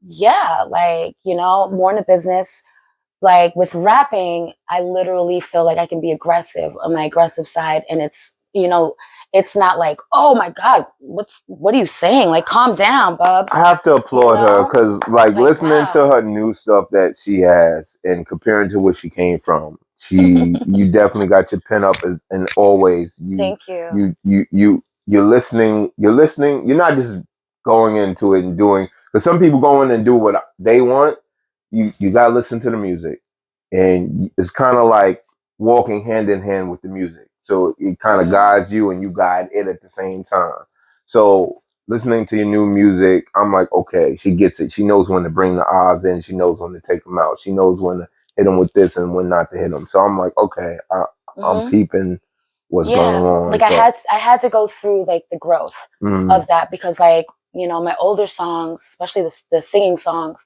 yeah, like, you know, more in the business. Like with rapping, I literally feel like I can be aggressive on my aggressive side, and it's, you know, it's not like, oh my God, what are you saying? Like, calm down, Bubs. I have to applaud her because, like, listening to her new stuff that she has and comparing to where she came from, you definitely got your pen up, and always Thank you. You're listening. You're not just going into it and doing, because some people go in and do what they want. You gotta listen to the music, and it's kind of like walking hand in hand with the music. So it kind of guides you, and you guide it at the same time. So listening to your new music, I'm like, okay, she gets it. She knows when to bring the odds in. She knows when to take them out. She knows when to hit them with this and when not to hit them. So I'm like, okay, I'm peeping what's going on. Like I had to go through like the growth of that, because like, you know, my older songs, especially the singing songs,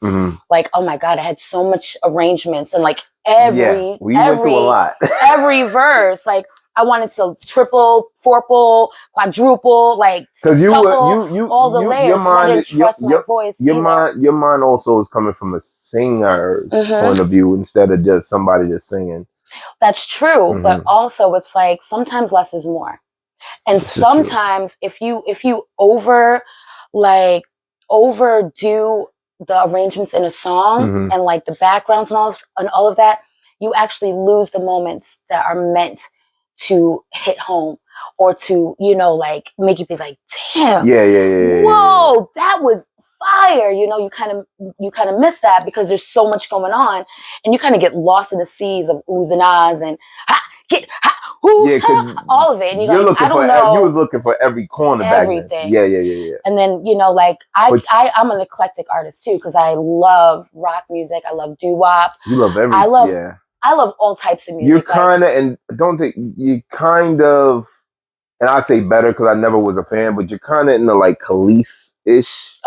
like, oh my God, I had so much arrangements, and like every went through a lot. every verse, like I wanted to triple, fourple, quadruple, like sextuple, all the layers. I didn't trust my voice. Your mind also is coming from a singer's point of view instead of just somebody just singing. That's true, but also it's like sometimes less is more, and sometimes if you overdo the arrangements in a song and like the backgrounds and all of that, you actually lose the moments that are meant to hit home or to, you know, like make you be like, damn, whoa, that was fire. You know, you kind of miss that because there's so much going on, and you kind of get lost in the seas of oohs and ahs and all of it. And you're like, I don't know. You was looking for every corner back then. Yeah. And then, you know, like I'm an eclectic artist too, because I love rock music. I love doo-wop. You love everything. I love all types of music. You're kind of, and don't think you kind of, and I say better because I never was a fan, but you're kind of in the like Khalees-ish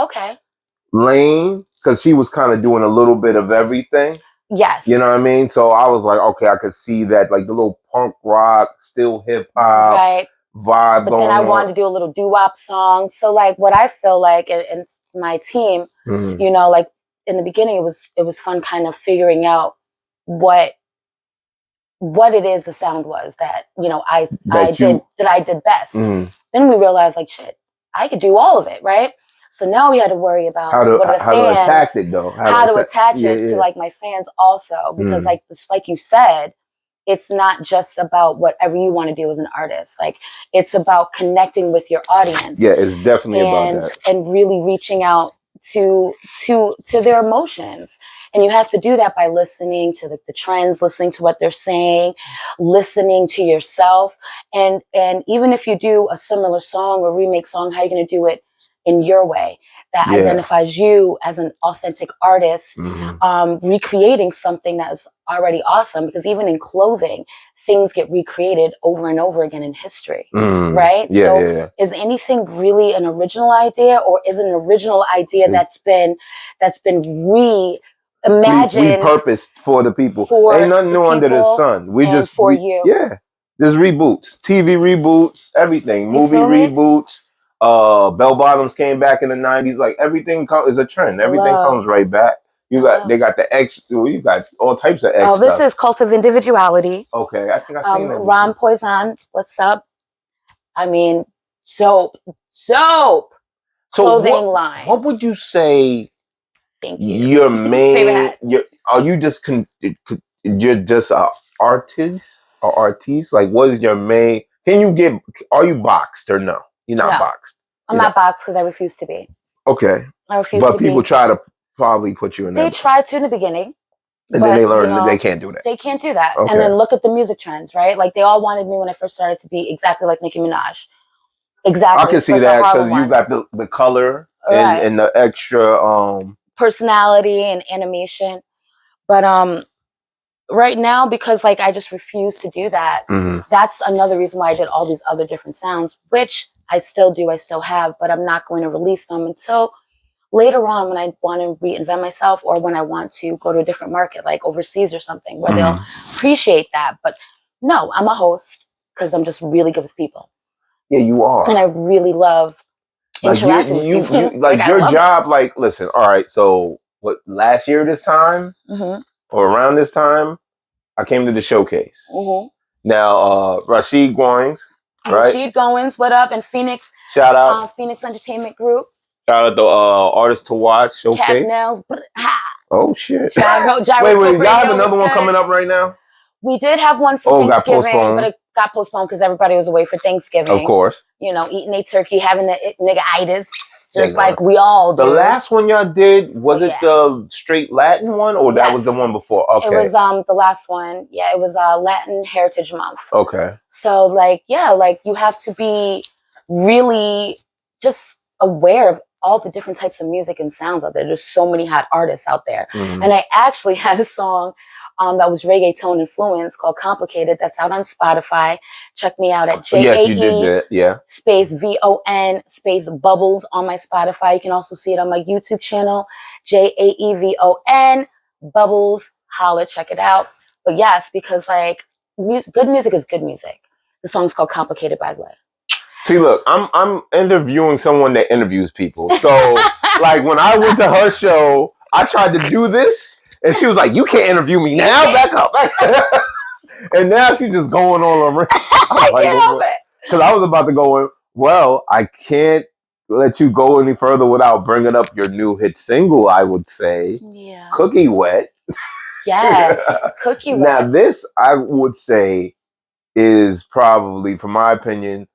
lane, because she was kind of doing a little bit of everything. Yes. You know what I mean? So I was like, okay, I could see that, like the little punk rock, still hip hop vibe but going on. But then I wanted to do a little doo-wop song. So like what I feel like, and my team, you know, like in the beginning, it was fun kind of figuring out what it is the sound was that, you know, I did best. Then we realized like, shit, I could do all of it, right? So now we had to worry about how to attack it though. How to attach it to like my fans also, because like you said, it's not just about whatever you want to do as an artist. Like it's about connecting with your audience. Yeah, it's definitely about that. And really reaching out to their emotions. And you have to do that by listening to the trends, listening to what they're saying, listening to yourself. And even if you do a similar song or remake song, how are you going to do it in your way that identifies you as an authentic artist, recreating something that is already awesome? Because even in clothing, things get recreated over and over again in history, right? Is anything really an original idea, or is it an original idea that's been reimagined, repurposed for the people? Ain't nothing new under the sun. We just for you. There's reboots, TV reboots, everything, movie reboots. Bell bottoms came back in the 90s. Like everything is a trend. Everything comes right back. They got the X. You got all types of X. Oh, this is Cult of Individuality. Okay, I think I've seen that. Ron Poison, what's up? I mean, soap clothing line. What would you say? Thank you. Your main. Are you just you're just an artist or artiste? Like, what is your main? Are you boxed or no? You're not boxed. I'm not boxed because I refuse to be. Okay. I refuse to be. But people try to probably put you in there. They tried to in the beginning. And then they learn they can't do that. They can't do that. Okay. And then look at the music trends, right? Like, they all wanted me when I first started to be exactly like Nicki Minaj. Exactly. I can see that because you got the color and the extra personality and animation. But right now, because like I just refuse to do that, that's another reason why I did all these other different sounds, which I still do, I still have, but I'm not going to release them until later on when I want to reinvent myself, or when I want to go to a different market, like overseas or something, where they'll appreciate that. But no, I'm a host because I'm just really good with people. Yeah, you are. And I really love interacting with people. Like your job, like, listen, all right, so what, last year this time? Or around this time, I came to the showcase. Now, Rashid Goins, right? Rashid Goins, what up? And Phoenix. Shout out. Phoenix Entertainment Group. Shout out to Artist to Watch Showcase. Cat Nails. Oh, shit. Wait, y'all have another one coming up right now? We did have one for Thanksgiving, but it got postponed because everybody was away for Thanksgiving. Of course. You know, eating a turkey, having a nigga-itis, just like we all do. The last one y'all did, was it the straight Latin one, or that was the one before? Okay. It was the last one. Yeah, it was Latin Heritage Month. Okay. So like, yeah, like you have to be really just aware of all the different types of music and sounds out there. There's so many hot artists out there. And I actually had a song that was reggaeton influenced called Complicated. That's out on Spotify. Check me out at JAE space VON space Bubbles on my Spotify. You can also see it on my YouTube channel, JAEVON Bubbles. Holler, check it out. But yes, because like good music is good music. The song's called Complicated, by the way. See, look, I'm interviewing someone that interviews people. So, like, when I went to her show, I tried to do this, and she was like, "You can't interview me now. Back up." And now she's just going on around. Because I was about to go in. Well, I can't let you go any further without bringing up your new hit single. I would say, "Cookie Wet." Yes, Cookie Wet. Now, this I would say is probably, from my opinion,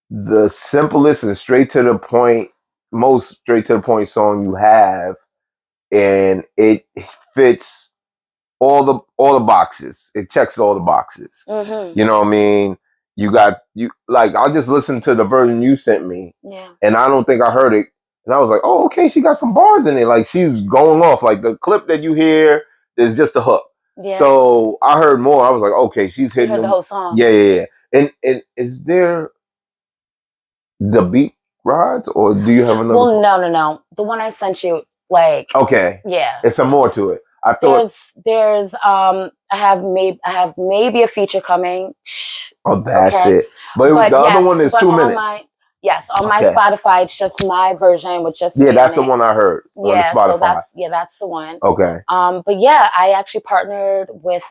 the simplest and straight to the point, most straight to the point song you have, and it fits all the boxes. It checks all the boxes. You know what I mean? I just listened to the version you sent me, and I don't think I heard it, and I was like, oh, okay, she got some bars in it. Like, she's going off. Like, the clip that you hear is just a hook. So I heard more. I was like, okay, she's hitting the whole song. Yeah. And is there the beat rods, or do you have another? Well, no. The one I sent you, like, it's some more to it. I thought there's I have maybe a feature coming. Oh, that's it. But the other one is 2 minutes. On my Spotify, it's just my version with just that's the one I heard. Yeah, so that's the one. Okay. But yeah, I actually partnered with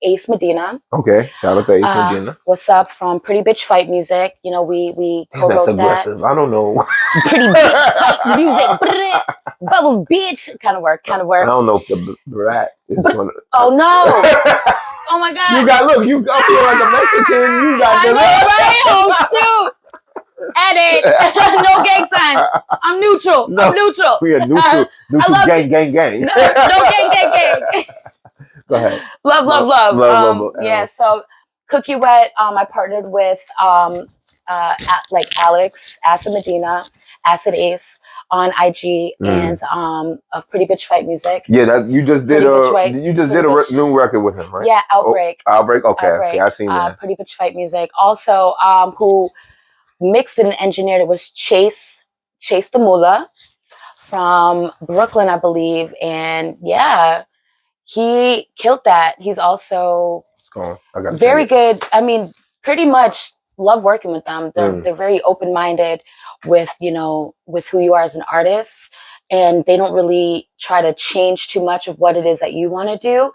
Ace Medina. Okay, shout out to Ace Medina. What's up, from Pretty Bitch Fight Music? You know, we co-wrote that's aggressive. That. I don't know. Pretty Bitch Fight Music. Bubbles, bitch. Kind of work. I don't know if the rat is going to. Oh no! Oh my god! You got I feel like a Mexican. You got the right? Oh shoot! Edit. No gang signs. I'm neutral. I'm neutral. We are neutral. Neutral gang. No gang. Go ahead. Love. Yeah. So Cookie Wet. I partnered with like Alex, Acid Medina, Acid Ace on IG, and of Pretty Bitch Fight Music. Yeah, that you just did a new record with him, right? Yeah, Outbreak. Outbreak. Okay, I seen that. Pretty Bitch Fight Music. Also, who mixed and engineered it was Chase the Mullah from Brooklyn, I believe, and yeah, he killed that. He's also very good. I mean, pretty much love working with them. They're very open-minded with who you are as an artist, and they don't really try to change too much of what it is that you want to do.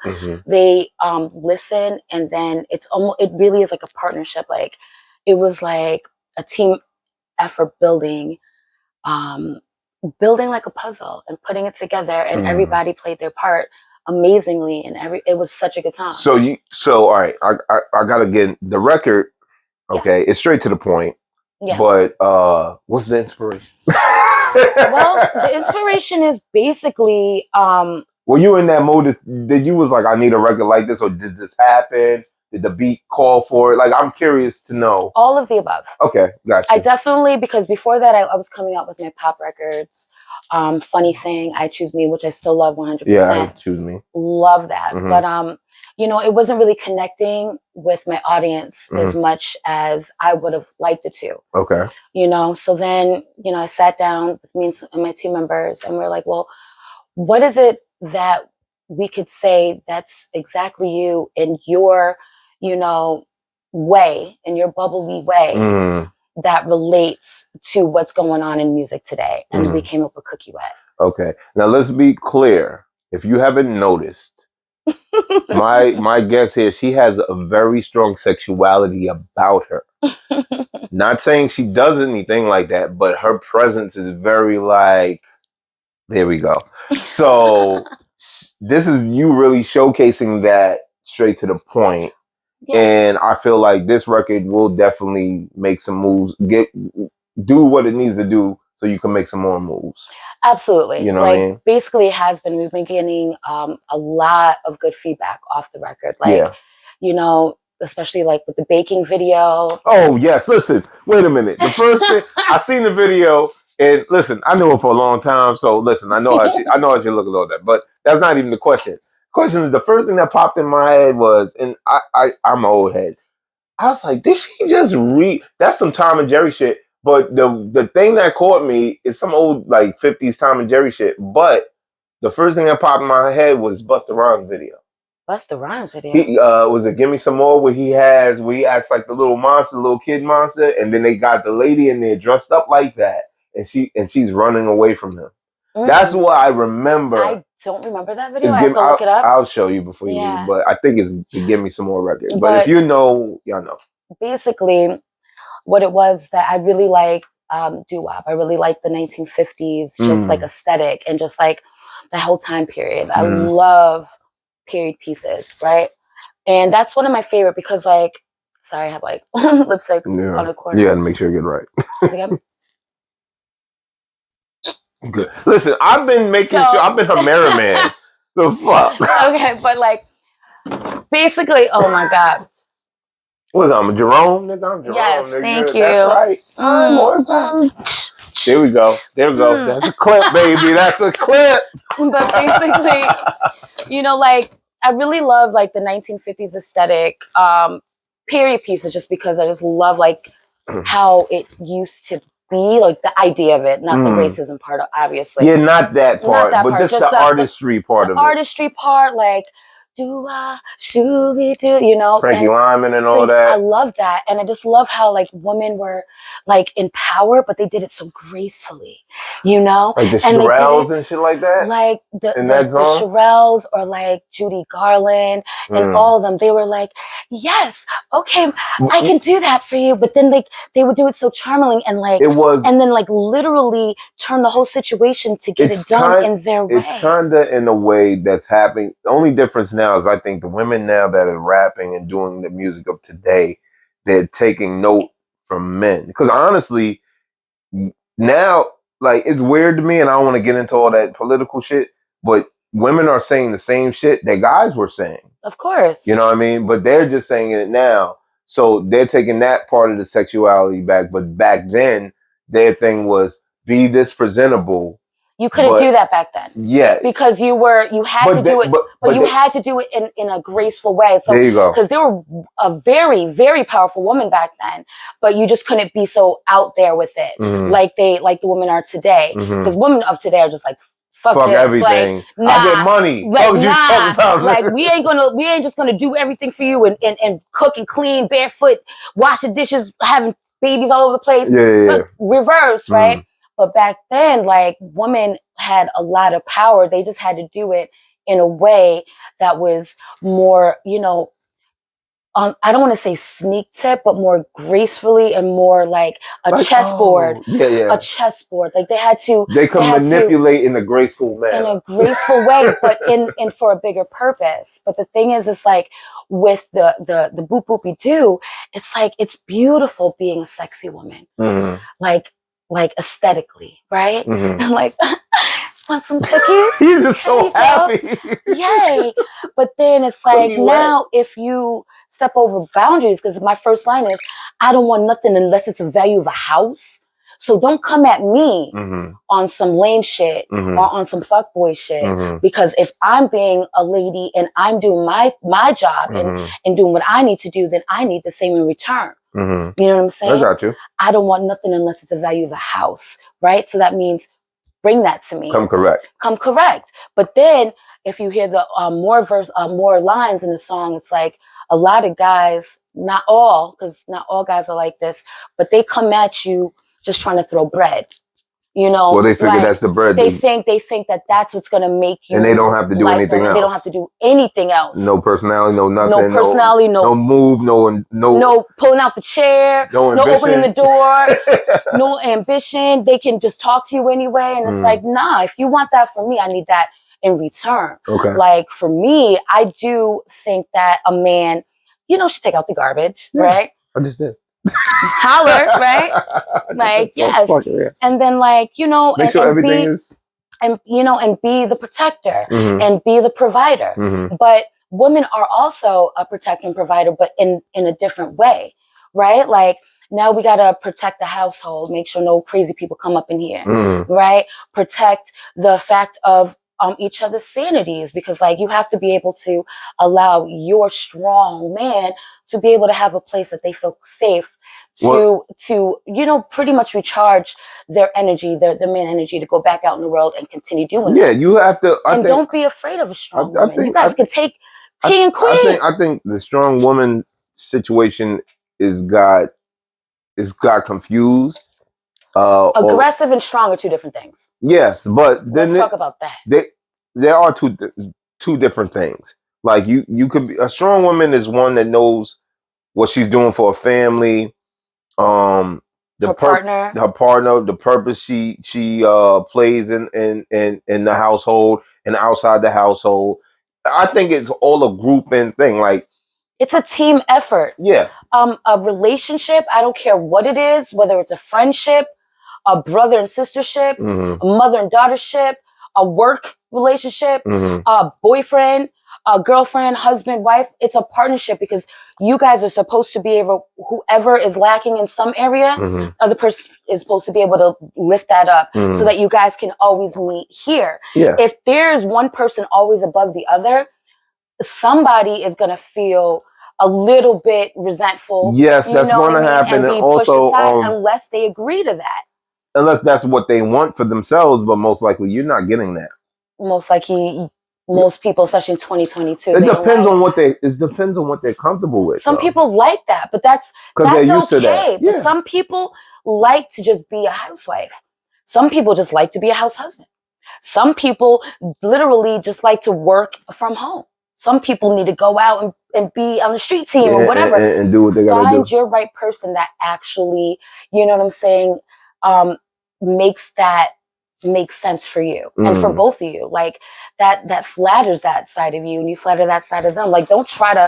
They listen, and then it really is like a partnership. Like, it was like a team effort building like a puzzle and putting it together, and everybody played their part amazingly, and it was such a good time. So all right, I gotta get the record. Okay, it's straight to the point. Yeah. But what's the inspiration? Well, the inspiration is basically Were you in that mode? Did you was like, I need a record like this, or did this happen? Did the beat call for it? Like, I'm curious to know. All of the above. Okay, gotcha. I definitely, because before that, I was coming out with my pop records. Funny Thing, I Choose Me, which I still love 100%. Yeah, I Choose Me. Love that. But, you know, it wasn't really connecting with my audience as much as I would have liked it to. Okay. You know, so then, you know, I sat down with me and my team members, and we're like, well, what is it that we could say that's exactly you in your, you know, way, in your bubbly way, that relates to what's going on in music today? And we came up with Cookie Wet. Okay. Now let's be clear. If you haven't noticed, my guess here, she has a very strong sexuality about her. Not saying she does anything like that, but her presence is very like, there we go. So this is you really showcasing that straight to the point. Yes. And I feel like this record will definitely make some moves, do what it needs to do so you can make some more moves. Absolutely. You know like, what I mean? Basically, it has been. We've been getting a lot of good feedback off the record. Like, you know, especially like with the baking video. Oh, yes. Listen, wait a minute. The first thing, I seen the video, and listen, I knew her for a long time. So listen, I know how she look at all that. But that's not even the question. The question is, the first thing that popped in my head was, and I'm an old head. I was like, did she just read? That's some Tom and Jerry shit. But the thing that caught me is some old like 50s Tom and Jerry shit. But the first thing that popped in my head was Busta Rhymes video. Busta Rhymes video? He was it Give Me Some More, where he acts like the little kid monster, and then they got the lady in there dressed up like that, and she's running away from him. That's what I remember. I don't remember that video. I have to look it up. I'll show you before you leave, but I think it's the Give Me Some More record. But if you know, y'all know. Basically, what it was that I really like doo-wop. I really like the 1950s, just like aesthetic and just like the whole time period. I love period pieces, right? And that's one of my favorite because, like, sorry, I have like lipstick on the corner. Yeah, to make sure you get it right. Is it good? Good. Listen, I've been making sure. I've been her mirror man. The fuck. Okay, but like, basically, oh my god. What's that? Jerome? Nigga, I'm Jerome. Yes, nigga. Thank you. That's right. There we go. There we go. That's a clip, baby. That's a clip. But basically, you know, like, I really love like the 1950s aesthetic period pieces just because I just love like how it used to be, like the idea of it, not the racism part, obviously. Yeah, not that part, but just the artistry part of it. The artistry part, like, do, you know, Frankie Lyman and all that. I love that. And I just love how like women were like in power, but they did it so gracefully, you know? Like the Shirelles and shit like that? Like the Shirelles or like Judy Garland and all of them. They were like, yes, okay, I can do that for you. But then they would do it so charmingly and like, and then like literally turn the whole situation to get it done in their way. It's kind of in a way that's happening. The only difference now is I think the women now that are rapping and doing the music of today, they're taking note from men. Because honestly, now, like, it's weird to me, and I don't want to get into all that political shit, but women are saying the same shit that guys were saying. Of course. You know what I mean? But they're just saying it now. So they're taking that part of the sexuality back. But back then, their thing was be this presentable. You couldn't do that back then. Yeah. Because you had to do it, but you had to do it in a graceful way. So, there you go. Because they were a very, very powerful woman back then, but you just couldn't be so out there with it like the women are today. Because women of today are just like, fuck this. Everything. Like, nah, I get money. Like, like we ain't just gonna do everything for you and cook and clean barefoot, washing dishes, having babies all over the place. Yeah. Reverse, right? But back then, like, women had a lot of power. They just had to do it in a way that was more, you know, I don't want to say sneak tip, but more gracefully and more like a chessboard. A chessboard. Like they could manipulate in a graceful manner. In a graceful way, but in for a bigger purpose. But the thing is, it's like with the boop boopy doo, it's like it's beautiful being a sexy woman. Like aesthetically, right? Like Want some cookies? He's just so happy. Yay. But then it's like, now if you step over boundaries, because my first line is, I don't want nothing unless it's the value of a house. So don't come at me on some lame shit or on some fuckboy shit. Because if I'm being a lady and I'm doing my job and doing what I need to do, then I need the same in return. You know what I'm saying? I got you. I don't want nothing unless it's a value of a house, right? So that means bring that to me. Come correct. But then if you hear the more lines in the song, it's like a lot of guys, not all, because not all guys are like this, but they come at you just trying to throw bread. You know, well, they figure that's the bread. They think that that's what's gonna make you, and they don't have to do anything else. They don't have to do anything else. No personality, no nothing. No personality, no move, no pulling out the chair, no opening the door, no ambition. They can just talk to you anyway, and it's like, nah. If you want that from me, I need that in return. Okay. Like for me, I do think that a man, should take out the garbage, right? I just did. Holler, right? Like, yes. And then like, make sure everything is, and be the protector and be the provider. But women are also a protector and provider, but in a different way, right? Like now we got to protect the household, make sure no crazy people come up in here, right? Protect the fact of each other's sanities, because like you have to be able to allow your strong man to be able to have a place that they feel safe to pretty much recharge their energy, their man energy, to go back out in the world and continue doing that. Yeah, you have to. Don't be afraid of a strong woman. You guys can take king and queen. I think the strong woman situation got confused. Aggressive and strong are two different things. Yes, but then let's talk about that. There are two different things. Like you could be a strong woman is one that knows what she's doing for a family. Her partner, the purpose she plays in the household and outside the household. I think it's all a grouping thing. Like it's a team effort. Yeah. A relationship, I don't care what it is, whether it's a friendship, a brother and sistership, a mother and daughtership, a work relationship, a boyfriend, a girlfriend, husband, wife. It's a partnership, because you guys are supposed to be able, whoever is lacking in some area, other person is supposed to be able to lift that up so that you guys can always meet here. Yeah. If there's one person always above the other, somebody is going to feel a little bit resentful. Yes, that's going to happen. And be pushed aside unless they agree to that. Unless that's what they want for themselves, but most likely you're not getting that. Most likely, most people, especially in 2022, it depends on what they're comfortable with. Some people like that, but that's okay. Yeah. But some people like to just be a housewife. Some people just like to be a house husband. Some people literally just like to work from home. Some people need to go out and be on the street team or whatever. And do what they gotta do. Find your right person that actually, you know what I'm saying, makes sense for you and for both of you. Like that flatters that side of you and you flatter that side of them. Like don't try to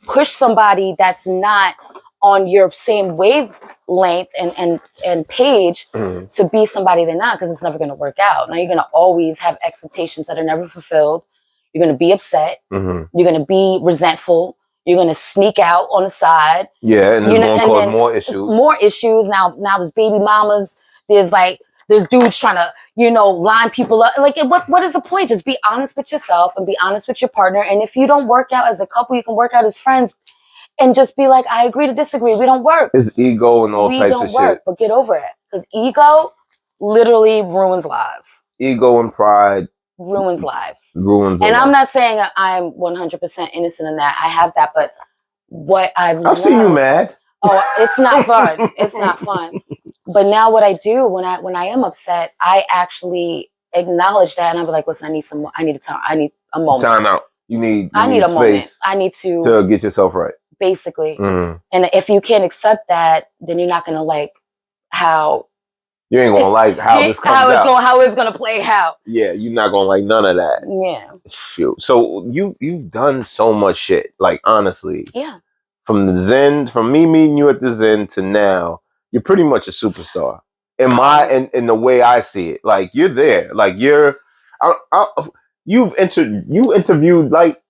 push somebody that's not on your same wavelength and page to be somebody they're not, because it's never going to work out. Now you're going to always have expectations that are never fulfilled. You're going to be upset. You're going to be resentful. You're going to sneak out on the side. Yeah, and it's going to cause more issues. More issues. Now there's baby mamas. There's dudes trying to, line people up. Like, what is the point? Just be honest with yourself and be honest with your partner. And if you don't work out as a couple, you can work out as friends and just be like, I agree to disagree. We don't work. It's ego and all types of shit. But get over it. Because ego literally ruins lives. Ego and pride. Ruins lives. And I'm not saying I'm 100% innocent in that. I have that, but what I've seen you mad. Oh, it's not fun. It's not fun. But now what I do when I am upset, I actually acknowledge that and I'll be like, listen, I need a moment. Time out. I need a moment. I need to get yourself right. Basically. And if you can't accept that, then you're not gonna like how you ain't gonna like how this comes out. How it's gonna play out. Yeah, you're not gonna like none of that. Yeah. Shoot. So you've done so much shit. Like honestly. Yeah. From me meeting you at the Zen to now, you're pretty much a superstar. In the way I see it. Like you're there. Like you're You interviewed like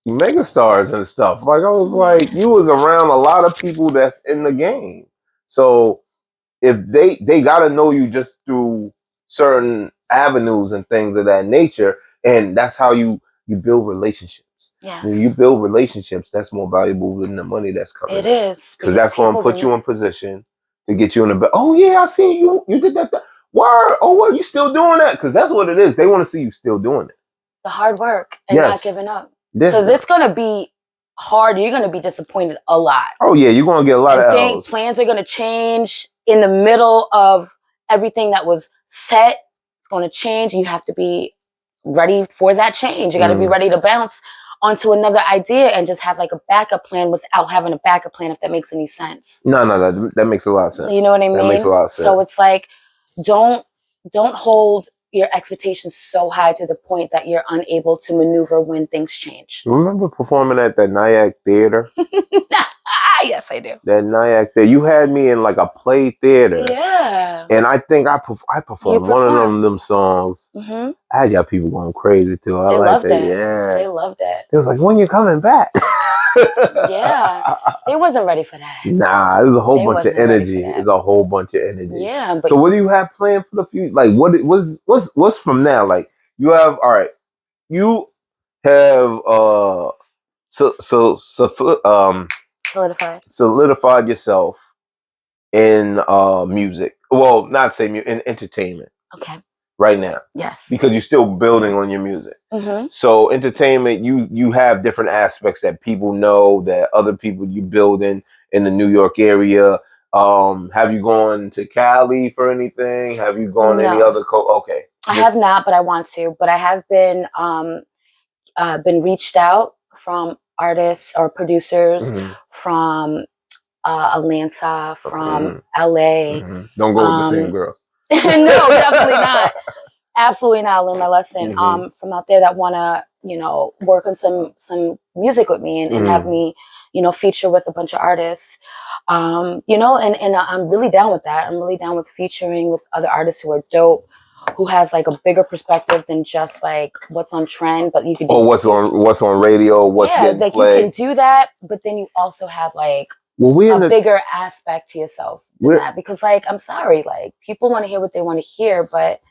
megastars and stuff. Like I was like, you was around a lot of people that's in the game. So if they gotta know you just through certain avenues and things of that nature, and that's how you build relationships. Yes. When you build relationships, that's more valuable than the money that's coming. It is, because that's going to put you in position to get you in the bed. Oh yeah, I see you. You did that. Why? Oh, what? You still doing that? Because that's what it is. They want to see you still doing it. The hard work and not giving up. Yeah. Because it's gonna be hard. You're gonna be disappointed a lot. Oh yeah, you're gonna get a lot of L's. Plans are gonna change in the middle of everything that was set. It's gonna change. You have to be ready for that change. You got to be ready to bounce onto another idea and just have like a backup plan without having a backup plan, if that makes any sense. No, that makes a lot of sense. You know what I mean? That makes a lot of sense. So it's like, don't hold your expectations so high to the point that you're unable to maneuver when things change. Remember performing at that Nyack Theater? Yes, I do. That Nyack Theater. You had me in like a play theater. Yeah. And I think I performed one of them songs. Mm-hmm. I had y'all people going crazy too. They loved it. Yeah. They loved it. It was like, when you coming back? Yeah. They wasn't ready for that. Nah, it was a whole bunch of energy. It's a whole bunch of energy. Yeah. But so what do you have planned for the future? Like what's from now? Like you have you have solidified yourself in music. Well, not say music, in entertainment. Okay. Right now. Yes. Because you're still building on your music. Mm-hmm. So entertainment, you have different aspects that people know, that other people you build in the New York area. Have you gone to Cali for anything? Have you gone to any other okay. I have not, but I want to. But I have been reached out from artists or producers from Atlanta, from LA. Don't go with the same girl. No, definitely not. Absolutely not. I learned my lesson. From out there that want to, work on some music with me and have me, feature with a bunch of artists. And I'm really down with that. I'm really down with featuring with other artists who are dope, who has like a bigger perspective than just like what's on trend, but you can do what's on radio, what's getting played. You can do that, but then you also have like a bigger aspect to yourself than that. Because like, I'm sorry, like people want to hear what they want to hear, but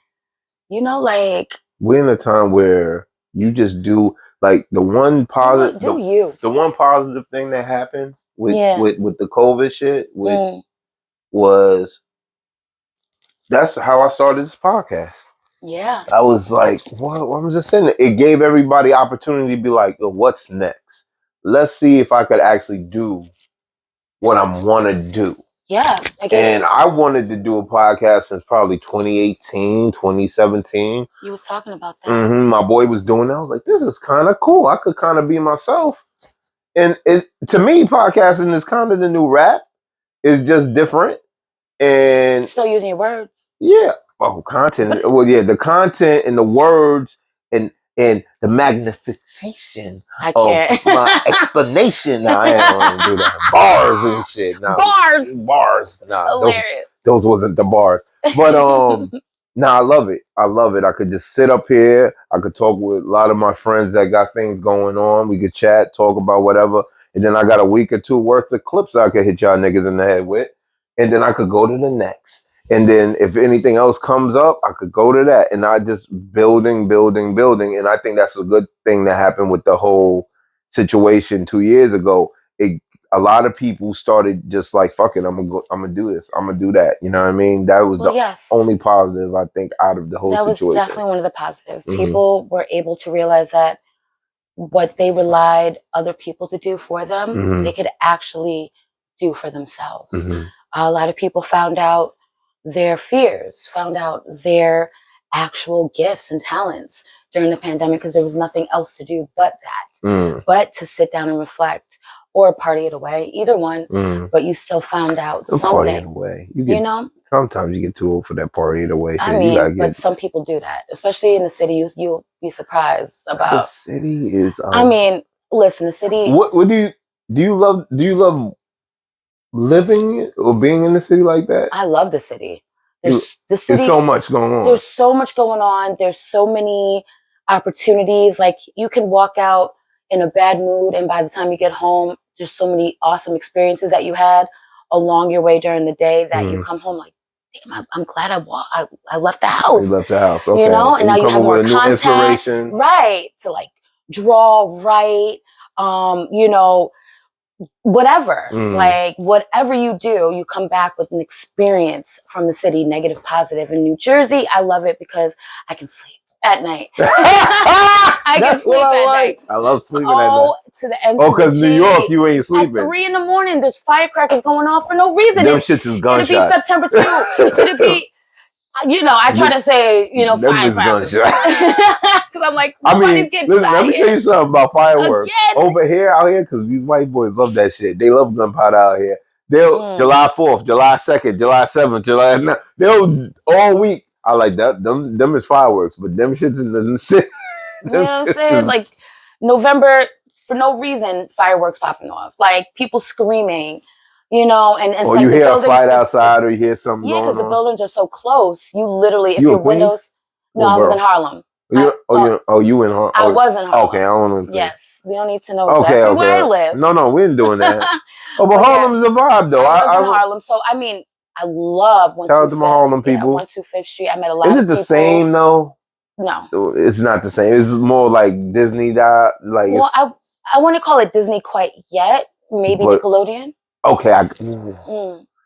like we're in a time where you just do like the one positive the one positive thing that happened with the COVID shit was that's how I started this podcast. Yeah. I was like, what was I saying? It gave everybody opportunity to be like, what's next? Let's see if I could actually do what I want to do. Yeah. And I wanted to do a podcast since probably 2018, 2017. You was talking about that. My boy was doing that. I was like, this is kind of cool. I could kind of be myself. And to me, podcasting is kind of the new rap. It's just different. And still using your words. Yeah. Oh, content. Well, yeah, the content and the words and the magnification of my explanation. Nah, I ain't gonna do that. Bars and shit. Nah, bars. Nah, those wasn't the bars. But I love it. I could just sit up here. I could talk with a lot of my friends that got things going on. We could chat, talk about whatever. And then I got a week or two worth of clips I could hit y'all niggas in the head with. And then I could go to the next. And then if anything else comes up, I could go to that. And I just building. And I think that's a good thing that happened with the whole situation 2 years ago. A lot of people started just like, fuck it, I'm gonna do this. I'm gonna do that. You know what I mean? That was only positive, I think, out of the whole situation. That was definitely one of the positives. People were able to realize that what they relied other people to do for them, they could actually do for themselves. A lot of people found out their fears, found out their actual gifts and talents during the pandemic because there was nothing else to do but that. But to sit down and reflect or party it away, either one, but you still found out something. Party it away. You know? Sometimes you get too old for that party it away. I mean, but some people do that, especially in the city. You'll be surprised about. The city is. I mean, listen, the city. What do you love living or being in the city like that? I love the city. There's the city. There's so much going on. There's so much going on. There's so many opportunities. Like you can walk out in a bad mood, and by the time you get home, there's so many awesome experiences that you had along your way during the day that you come home like, damn, I'm glad I left the house. You left the house, okay. You know, and now you have more new content, inspiration, right? To like draw, write, you know, whatever. Like whatever you do, you come back with an experience from the city, negative, positive. In New Jersey, I love it because I can sleep at night. I can sleep at night. I love sleeping at night. To the end. Oh, because New York, you ain't sleeping. At 3 a.m, there's firecrackers going off for no reason. Them shits is gunshots. It'd be September 2. It'd be, you know, I try to say, you know, firecrackers. Because I'm like, nobody's getting shot. Let me tell you something about fireworks. Again. Over here, out here, because these white boys love that shit. They love gunpowder out here. They'll July 4th, July 2nd, July 7th, July 9th. They'll all week. I like that. Them is fireworks, but them shits in the city. You know what I'm saying? Like November, for no reason, fireworks popping off. Like people screaming, you know, and or like you hear a fight outside, or you hear something going on. Yeah, because the buildings are so close. You literally, if your windows. No, I was in Harlem. You in Harlem? I was in Harlem. Okay, I don't know. Yes, we don't need to know exactly where I live. No, we ain't doing that. But Harlem's a vibe, though. I was in Harlem, so I mean, I love 125th. Shout out to my Harlem people. 125th Street. I met a lot of people. Is it the same though? No, it's not the same. It's more like Disney. Like, well, I wouldn't call it Disney quite yet. Maybe Nickelodeon. Okay,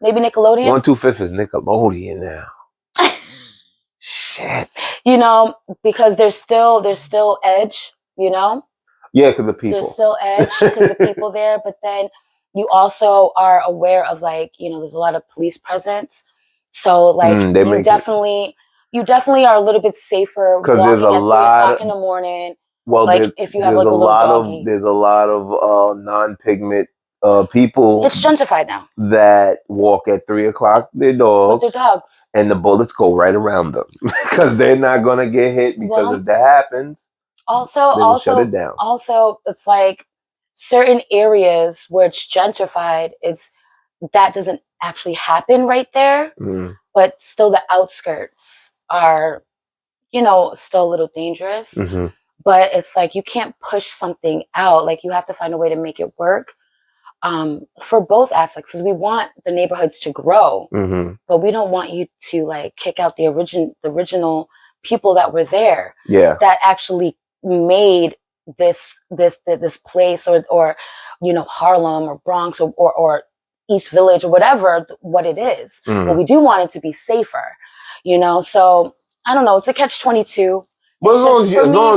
maybe Nickelodeon. 125th is Nickelodeon now. Shit. You know, because there's still edge. You know. Yeah, because the people. There's still edge because the people there, but then you also are aware of, like, you know, there's a lot of police presence, so like you definitely are a little bit safer because walking there's a at 3 lot in the morning. Well, like if you have like a little doggy. There's a lot of non-pigment people. It's gentrified now. That walk at 3 o'clock. Their dogs. With their dogs. And the bullets go right around them because they're not gonna get hit. Because if that happens, also shut it down. Also, it's like certain areas where it's gentrified that doesn't actually happen right there, but still the outskirts are, you know, still a little dangerous. But it's like you can't push something out. Like you have to find a way to make it work for both aspects, because we want the neighborhoods to grow, but we don't want you to like kick out the original people that were there. Yeah, that actually made this place or you know, Harlem or Bronx or East Village or whatever what it is. But we do want it to be safer, you know. So I don't know. It's a catch-22. Well,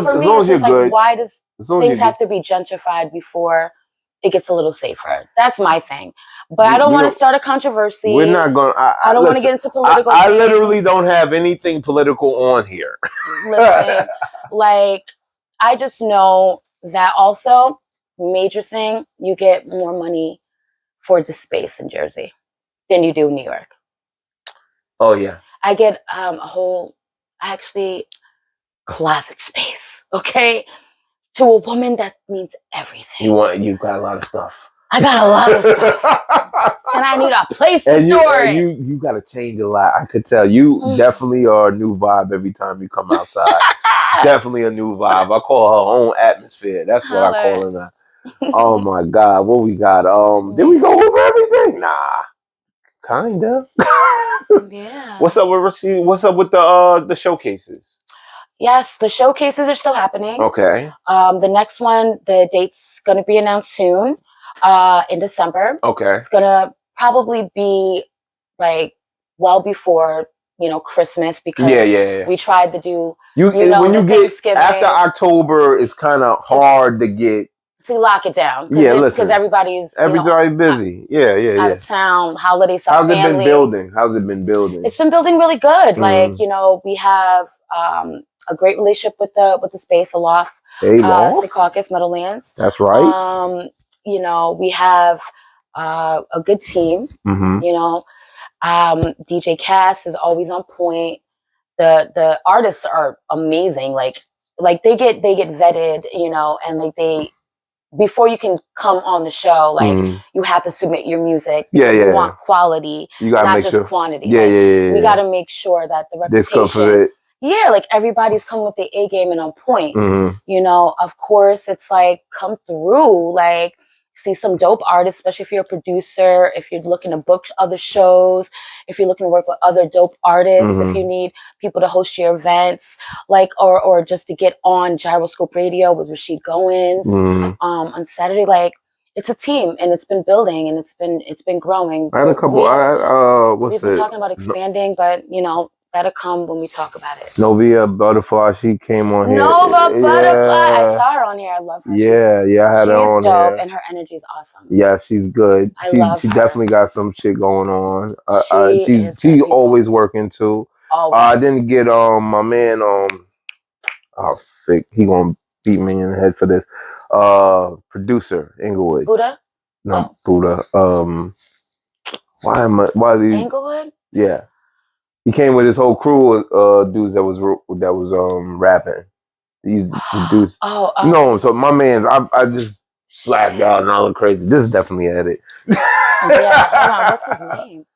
for me, it's just like, why does things have to be gentrified before it gets a little safer? That's my thing. But I don't want to start a controversy. We're not going to. I don't want to get into political I literally don't have anything political on here. Listen, like, I just know that also, major thing, you get more money for the space in Jersey than you do in New York. Oh, yeah. I get a whole, actually, closet space, okay? To a woman, that means everything. You got a lot of stuff. I got a lot of stuff. And I need a place to store it. You got to change a lot. I could tell. You definitely are a new vibe every time you come outside. Definitely a new vibe. I call her own atmosphere. That's what I call her now. Oh, my God. What we got? Did we go over everything? Nah. Kinda. Yeah. What's up with the showcases? Yes, the showcases are still happening. Okay. The next one, the date's going to be announced soon, in December. Okay. It's going to probably be like well before, you know, Christmas, because we tried to do, when you get after October, it's kind of hard to lock it down. Because everybody's busy. Out of town, holiday stuff. How's it been building? It's been building really good. Like, you know, we have a great relationship with the space, Aloft, Secaucus, Meadowlands. That's right. You know, we have a good team. You know, DJ Cass is always on point. The artists are amazing. Like they get vetted, you know, and like before you can come on the show, like you have to submit your music. Yeah, you want quality, you gotta not make just sure. quantity. Yeah, like, we got to make sure that the reputation, like everybody's coming with the A game and on point. You know, of course, it's like come through, like see some dope artists, especially if you're a producer, if you're looking to book other shows, if you're looking to work with other dope artists, if you need people to host your events, like or just to get on Gyroscope Radio with Rashid Goins on Saturday. Like, it's a team, and it's been building, and it's been growing. I had a couple. We've been talking about expanding, but you know, that'll come when we talk about it. Novia Butterfly, she came on here. Nova Butterfly, I saw her on here. I love her. Yeah, I had her on dope, here. And her energy is awesome. Yeah, she's good. I love she her. definitely got some shit going on. She always working too. Always. I didn't get my man he gonna beat me in the head for this. Producer Inglewood. Buddha? No, Buddha. Why are these Inglewood? Yeah. He came with his whole crew of dudes that was rapping. These dudes. No, so my man, I just blacked out and I look crazy. This is definitely at it. Yeah, hold on. What's his name?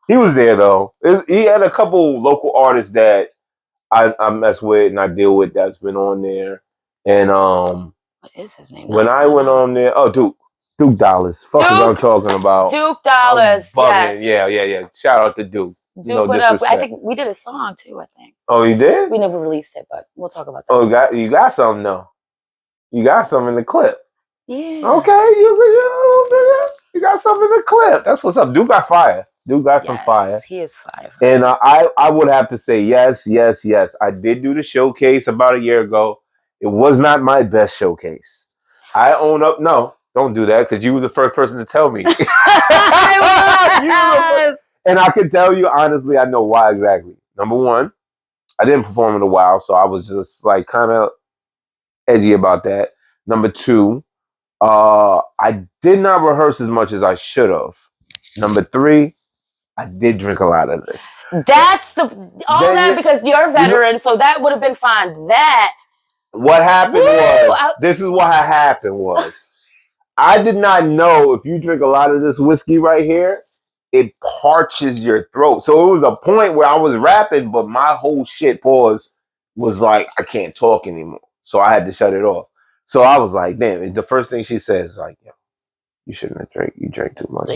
He was there though. He had a couple local artists that I mess with and I deal with that's been on there. And what is his name? When I went on there, Duke Dollars. Fuck is I'm talking about. Duke Dollars. Yes. Yeah. Shout out to Duke. Duke, what up? I think we did a song too, I think. Oh, you did? We never released it, but we'll talk about that. Oh, you got something though. You got something in the clip. Yeah. Okay, you got something in the clip. That's what's up. Duke got fire. Duke got some fire. He is fire. And I would have to say yes. I did do the showcase about a year ago. It was not my best showcase. I own up. No, don't do that because you were the first person to tell me. And I can tell you honestly, I know why exactly. Number one, I didn't perform in a while, so I was just like kind of edgy about that. Number two, I did not rehearse as much as I should have. Number three, I did drink a lot of this. That's because you're a veteran, so that would have been fine. What happened this is what happened was, I did not know if you drink a lot of this whiskey right here, it parches your throat. So it was a point where I was rapping, but my whole shit was like, I can't talk anymore. So I had to shut it off. So I was like, damn, the first thing she says is like, yo, you shouldn't have drank. You drank too much.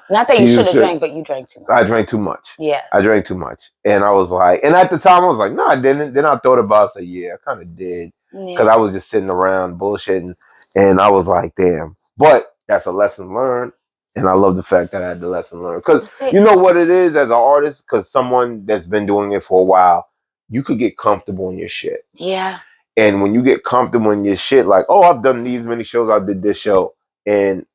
Not that you should have drank, but you drank too much. I drank too much. Yes. I drank too much. And I was like, and at the time I was like, no, I didn't. Then I thought about it, I said, yeah, I kind of did. Because I was just sitting around bullshitting. And I was like, damn. But that's a lesson learned. And I love the fact that I had the lesson learned. Because you know what it is as an artist? Because someone that's been doing it for a while, you could get comfortable in your shit. Yeah. And when you get comfortable in your shit, like, oh, I've done these many shows, I did this show. And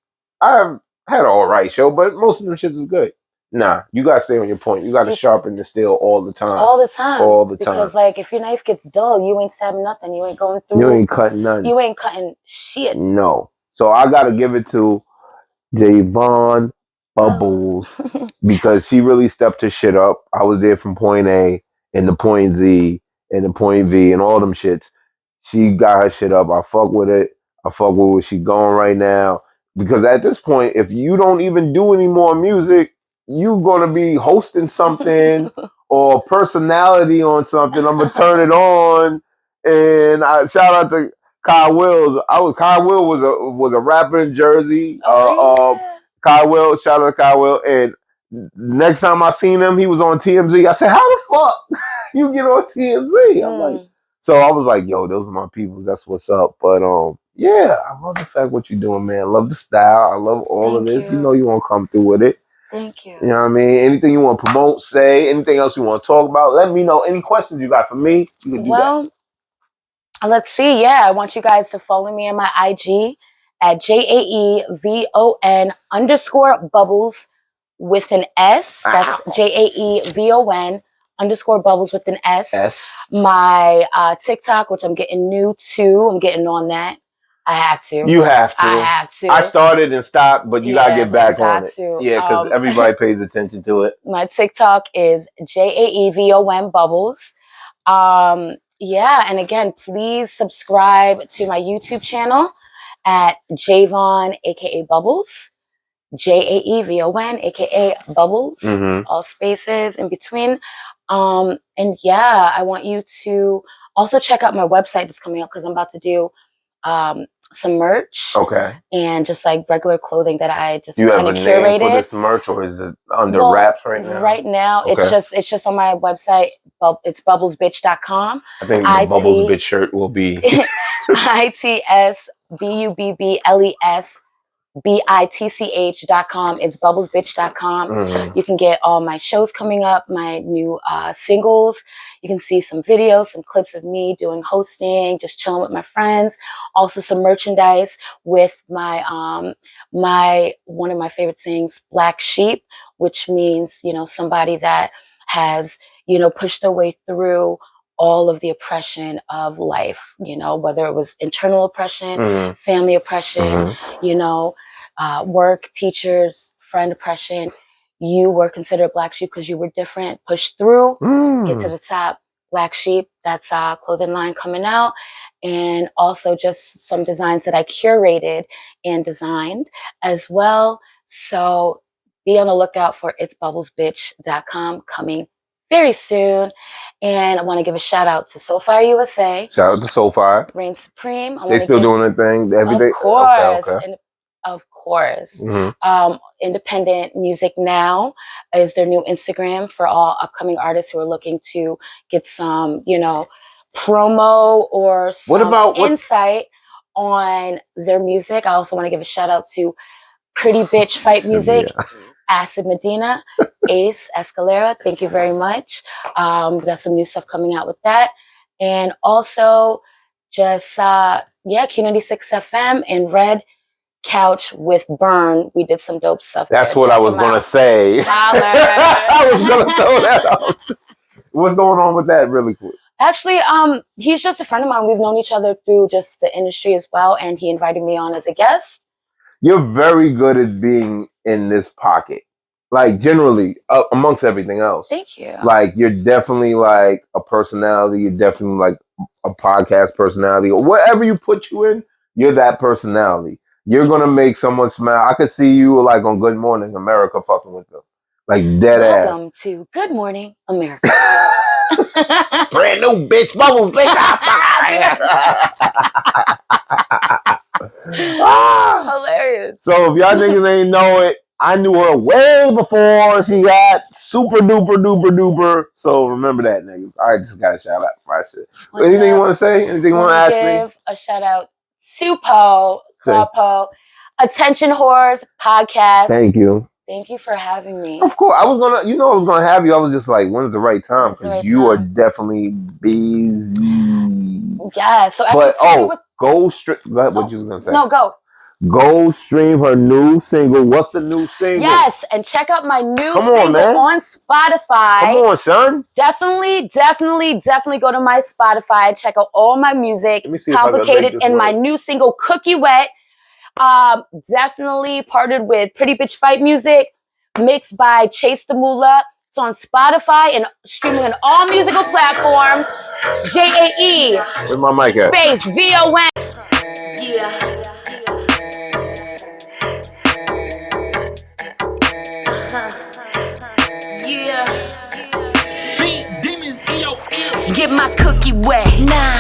I've had an all right show, but most of them shits is good. Nah, you gotta stay on your point. You gotta sharpen the steel all the time. All the time. All the time. Because like if your knife gets dull, you ain't stabbing nothing. You ain't going through. You ain't cutting nothing. You ain't cutting shit. No. So I gotta give it to Jaevon Bubbles because she really stepped her shit up. I was there from point A and the point Z and the point V and all them shits. She got her shit up. I fuck with it. I fuck with where she going right now. Because at this point, if you don't even do any more music, you're gonna be hosting something or personality on something. I'm gonna turn it on. And I shout out to Kyle Wills. Kyle Will was a rapper in Jersey. Kyle Will, shout out to Kyle Will. And next time I seen him, he was on TMZ. I said, how the fuck you get on TMZ? I'm like, so I was like, yo, those are my peoples. That's what's up. But yeah, I love the fact what you're doing, man. I love the style. I love all of this. You know you want to come through with it. Thank you. You know what I mean? Anything you want to promote, say, anything else you want to talk about, let me know. Any questions you got for me, you can do that. Let's see. Yeah, I want you guys to follow me on my IG at JAEVON_bubbles with an S. That's JAEVON_bubbles with an S. My TikTok, which I'm getting new to. I'm getting on that. I have to. You have to. I have to. I started and stopped, but you gotta get back on it. Yeah, because everybody pays attention to it. My TikTok is JAEVON Bubbles. Yeah, and again, please subscribe to my YouTube channel at Jaevon, aka Bubbles, Jaevon, aka Bubbles, all spaces in between. And yeah, I want you to also check out my website that's coming up because I'm about to do some merch. Okay. And just like regular clothing that I just kind of curated. Name for this merch, or is it under wraps right now? Right now, okay. it's just on my website. It's bubblesbitch.com. I think the Bubbles Bitch shirt will be ITSBUBBLESBITCH.com. It's bubblesbitch.com. You can get all my shows coming up, my new singles. You can see some videos, some clips of me doing hosting, just chilling with my friends. Also some merchandise with my one of my favorite things, Black Sheep, which means, somebody that has, pushed their way through all of the oppression of life, whether it was internal oppression, family oppression, work, teachers, friend oppression. You were considered Black Sheep because you were different, pushed through, get to the top. Black Sheep, that's a clothing line coming out. And also just some designs that I curated and designed as well. So be on the lookout for itsbubblesbitch.com coming very soon. And I want to give a shout out to Soulfire USA. Shout out to Soulfire. Reign Supreme. They still doing their thing every day? Of course. Okay. And of course. Independent Music Now is their new Instagram for all upcoming artists who are looking to get some, promo or some insight on their music. I also want to give a shout out to Pretty Bitch Fight Music. Acid Medina, Ace Escalera, thank you very much. Got some new stuff coming out with that. And also just, Q96 FM and Red Couch with Burn. We did some dope stuff. That's what I was going to say. I was going to throw that out. What's going on with that really quick? Actually, he's just a friend of mine. We've known each other through just the industry as well. And he invited me on as a guest. You're very good at being in this pocket, like generally amongst everything else. Thank you. Like you're definitely like a personality. You're definitely like a podcast personality, or whatever you put you in. You're that personality. You're gonna make someone smile. I could see you like on Good Morning America, fucking with them, like dead ass. Welcome to Good Morning America. Brand new bitch, Bubbles, bitch. Hilarious. So if y'all niggas ain't know it, I knew her way before she got super duper duper duper. So remember that, niggas. I just got a shout out for my shit. Anything you want to say? Anything you want to ask me? Give a shout out to Poe, Poe, Attention Whores Podcast. Thank you. Thank you for having me. Of course, I was gonna have you. I was just like, when's the right time? Because you are definitely busy. Yeah. So go straight. What you was gonna say? No, go. Go stream her new single. What's the new single? Yes, and check out my new single on Spotify. Come on, son. Definitely go to my Spotify. Check out all my music. Let me see Complicated and my new single, Cookie Wet. Definitely partnered with Pretty Bitch Fight Music, mixed by Chase the Moolah. It's on Spotify and streaming on all musical platforms. JAE. Where's my mic at? Space VON. Yeah. Get my cookie wet. Nah,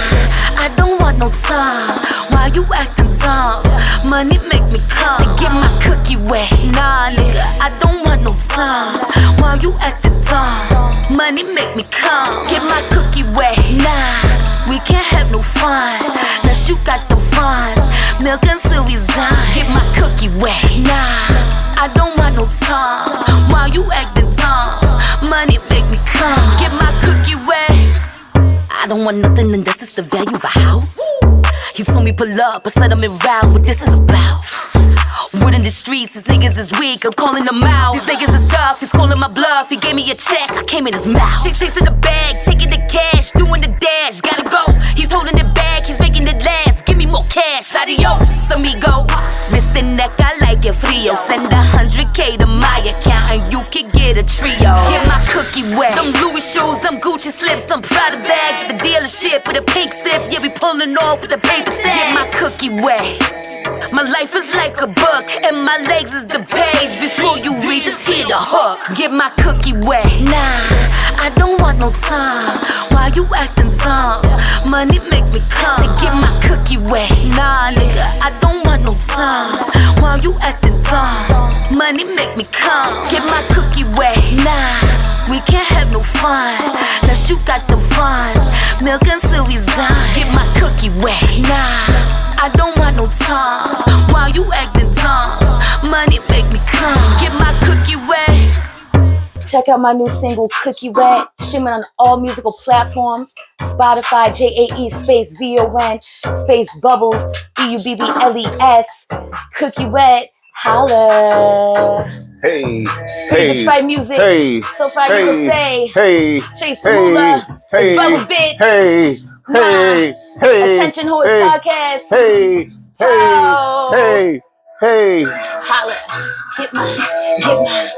I don't want no time. Why you acting dumb? Money make me come. So get my cookie wet. Nah, nigga, I don't want no time. Why you acting dumb? Money make me come. Get my cookie wet. Nah, we can't have no fun unless you got the funds. Milk until we done. Get my cookie wet. Nah, I don't want no time. Why you acting dumb? Money make me come. Get my cookie wet. I don't want nothing unless it's the value of a house. He told me pull up, I said I'm in route. What this is about? Word in the streets, these niggas is weak, I'm calling them out. These niggas is tough, he's calling my bluff. He gave me a check, I came in his mouth. Chasing the bag, taking the cash, doing the dash. Gotta go, he's holding it back, he's making it last. Give me more cash, adios, amigo. Wrist and neck, I like it frio. Send 100K to my account and you can get a trio. Get my cookie wet. Them Louis shoes, them Gucci slips, them Prada bags. The dealership with a pink slip, yeah, we pulling off with the paper tag. Get my cookie wet. My life is like a book, and my legs is the page. Before you read, just hear the hook. Get my cookie wet. Nah, I don't want no time. Why you acting dumb? Money make me come. Say, get my cookie wet. Nah, nigga, I don't want no time. Why you acting dumb? Money make me come. Get my cookie wet. Nah, we can't have no fun unless you got the funds. Milk until we done. Get my cookie wet. Nah, I don't want no time. Why you acting dumb? Money make me come. Get my cookie wet. Check out my new single, Cookie Wet, streaming on all musical platforms. Spotify, JAE space VON space Bubbles, BUBBLES. Cookie Wet, holla. Hey, Pretty Detroit music. hey, So far you can say. hey, Chase Moolah, Bubbles bitch. hey, Attention Whores Podcast. hey, Holla. Get my cookie wet.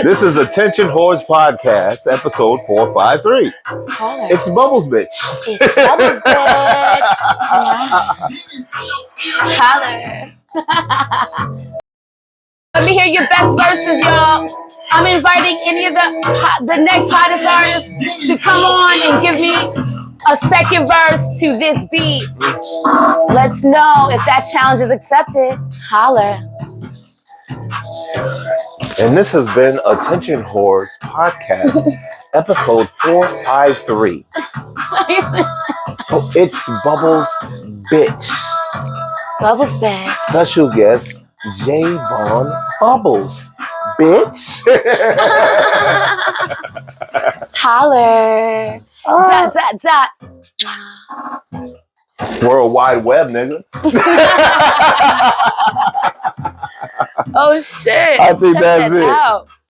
This is Attention Whores Podcast, episode 453. Holla. It's Bubbles bitch. It's Bubbles bitch. Holla. Let me hear your best verses, y'all. I'm inviting any of the next hottest artists to come on and give me a second verse to this beat. Let's know if that challenge is accepted. Holler. And this has been Attention Whores Podcast, episode 453. It's Bubbles bitch. Bubbles bad. Special guest, Jaevon Bubbles, bitch. Holler. Dot, dot, dot. World Wide Web, nigga. Oh, shit. I think Check that's that it. out.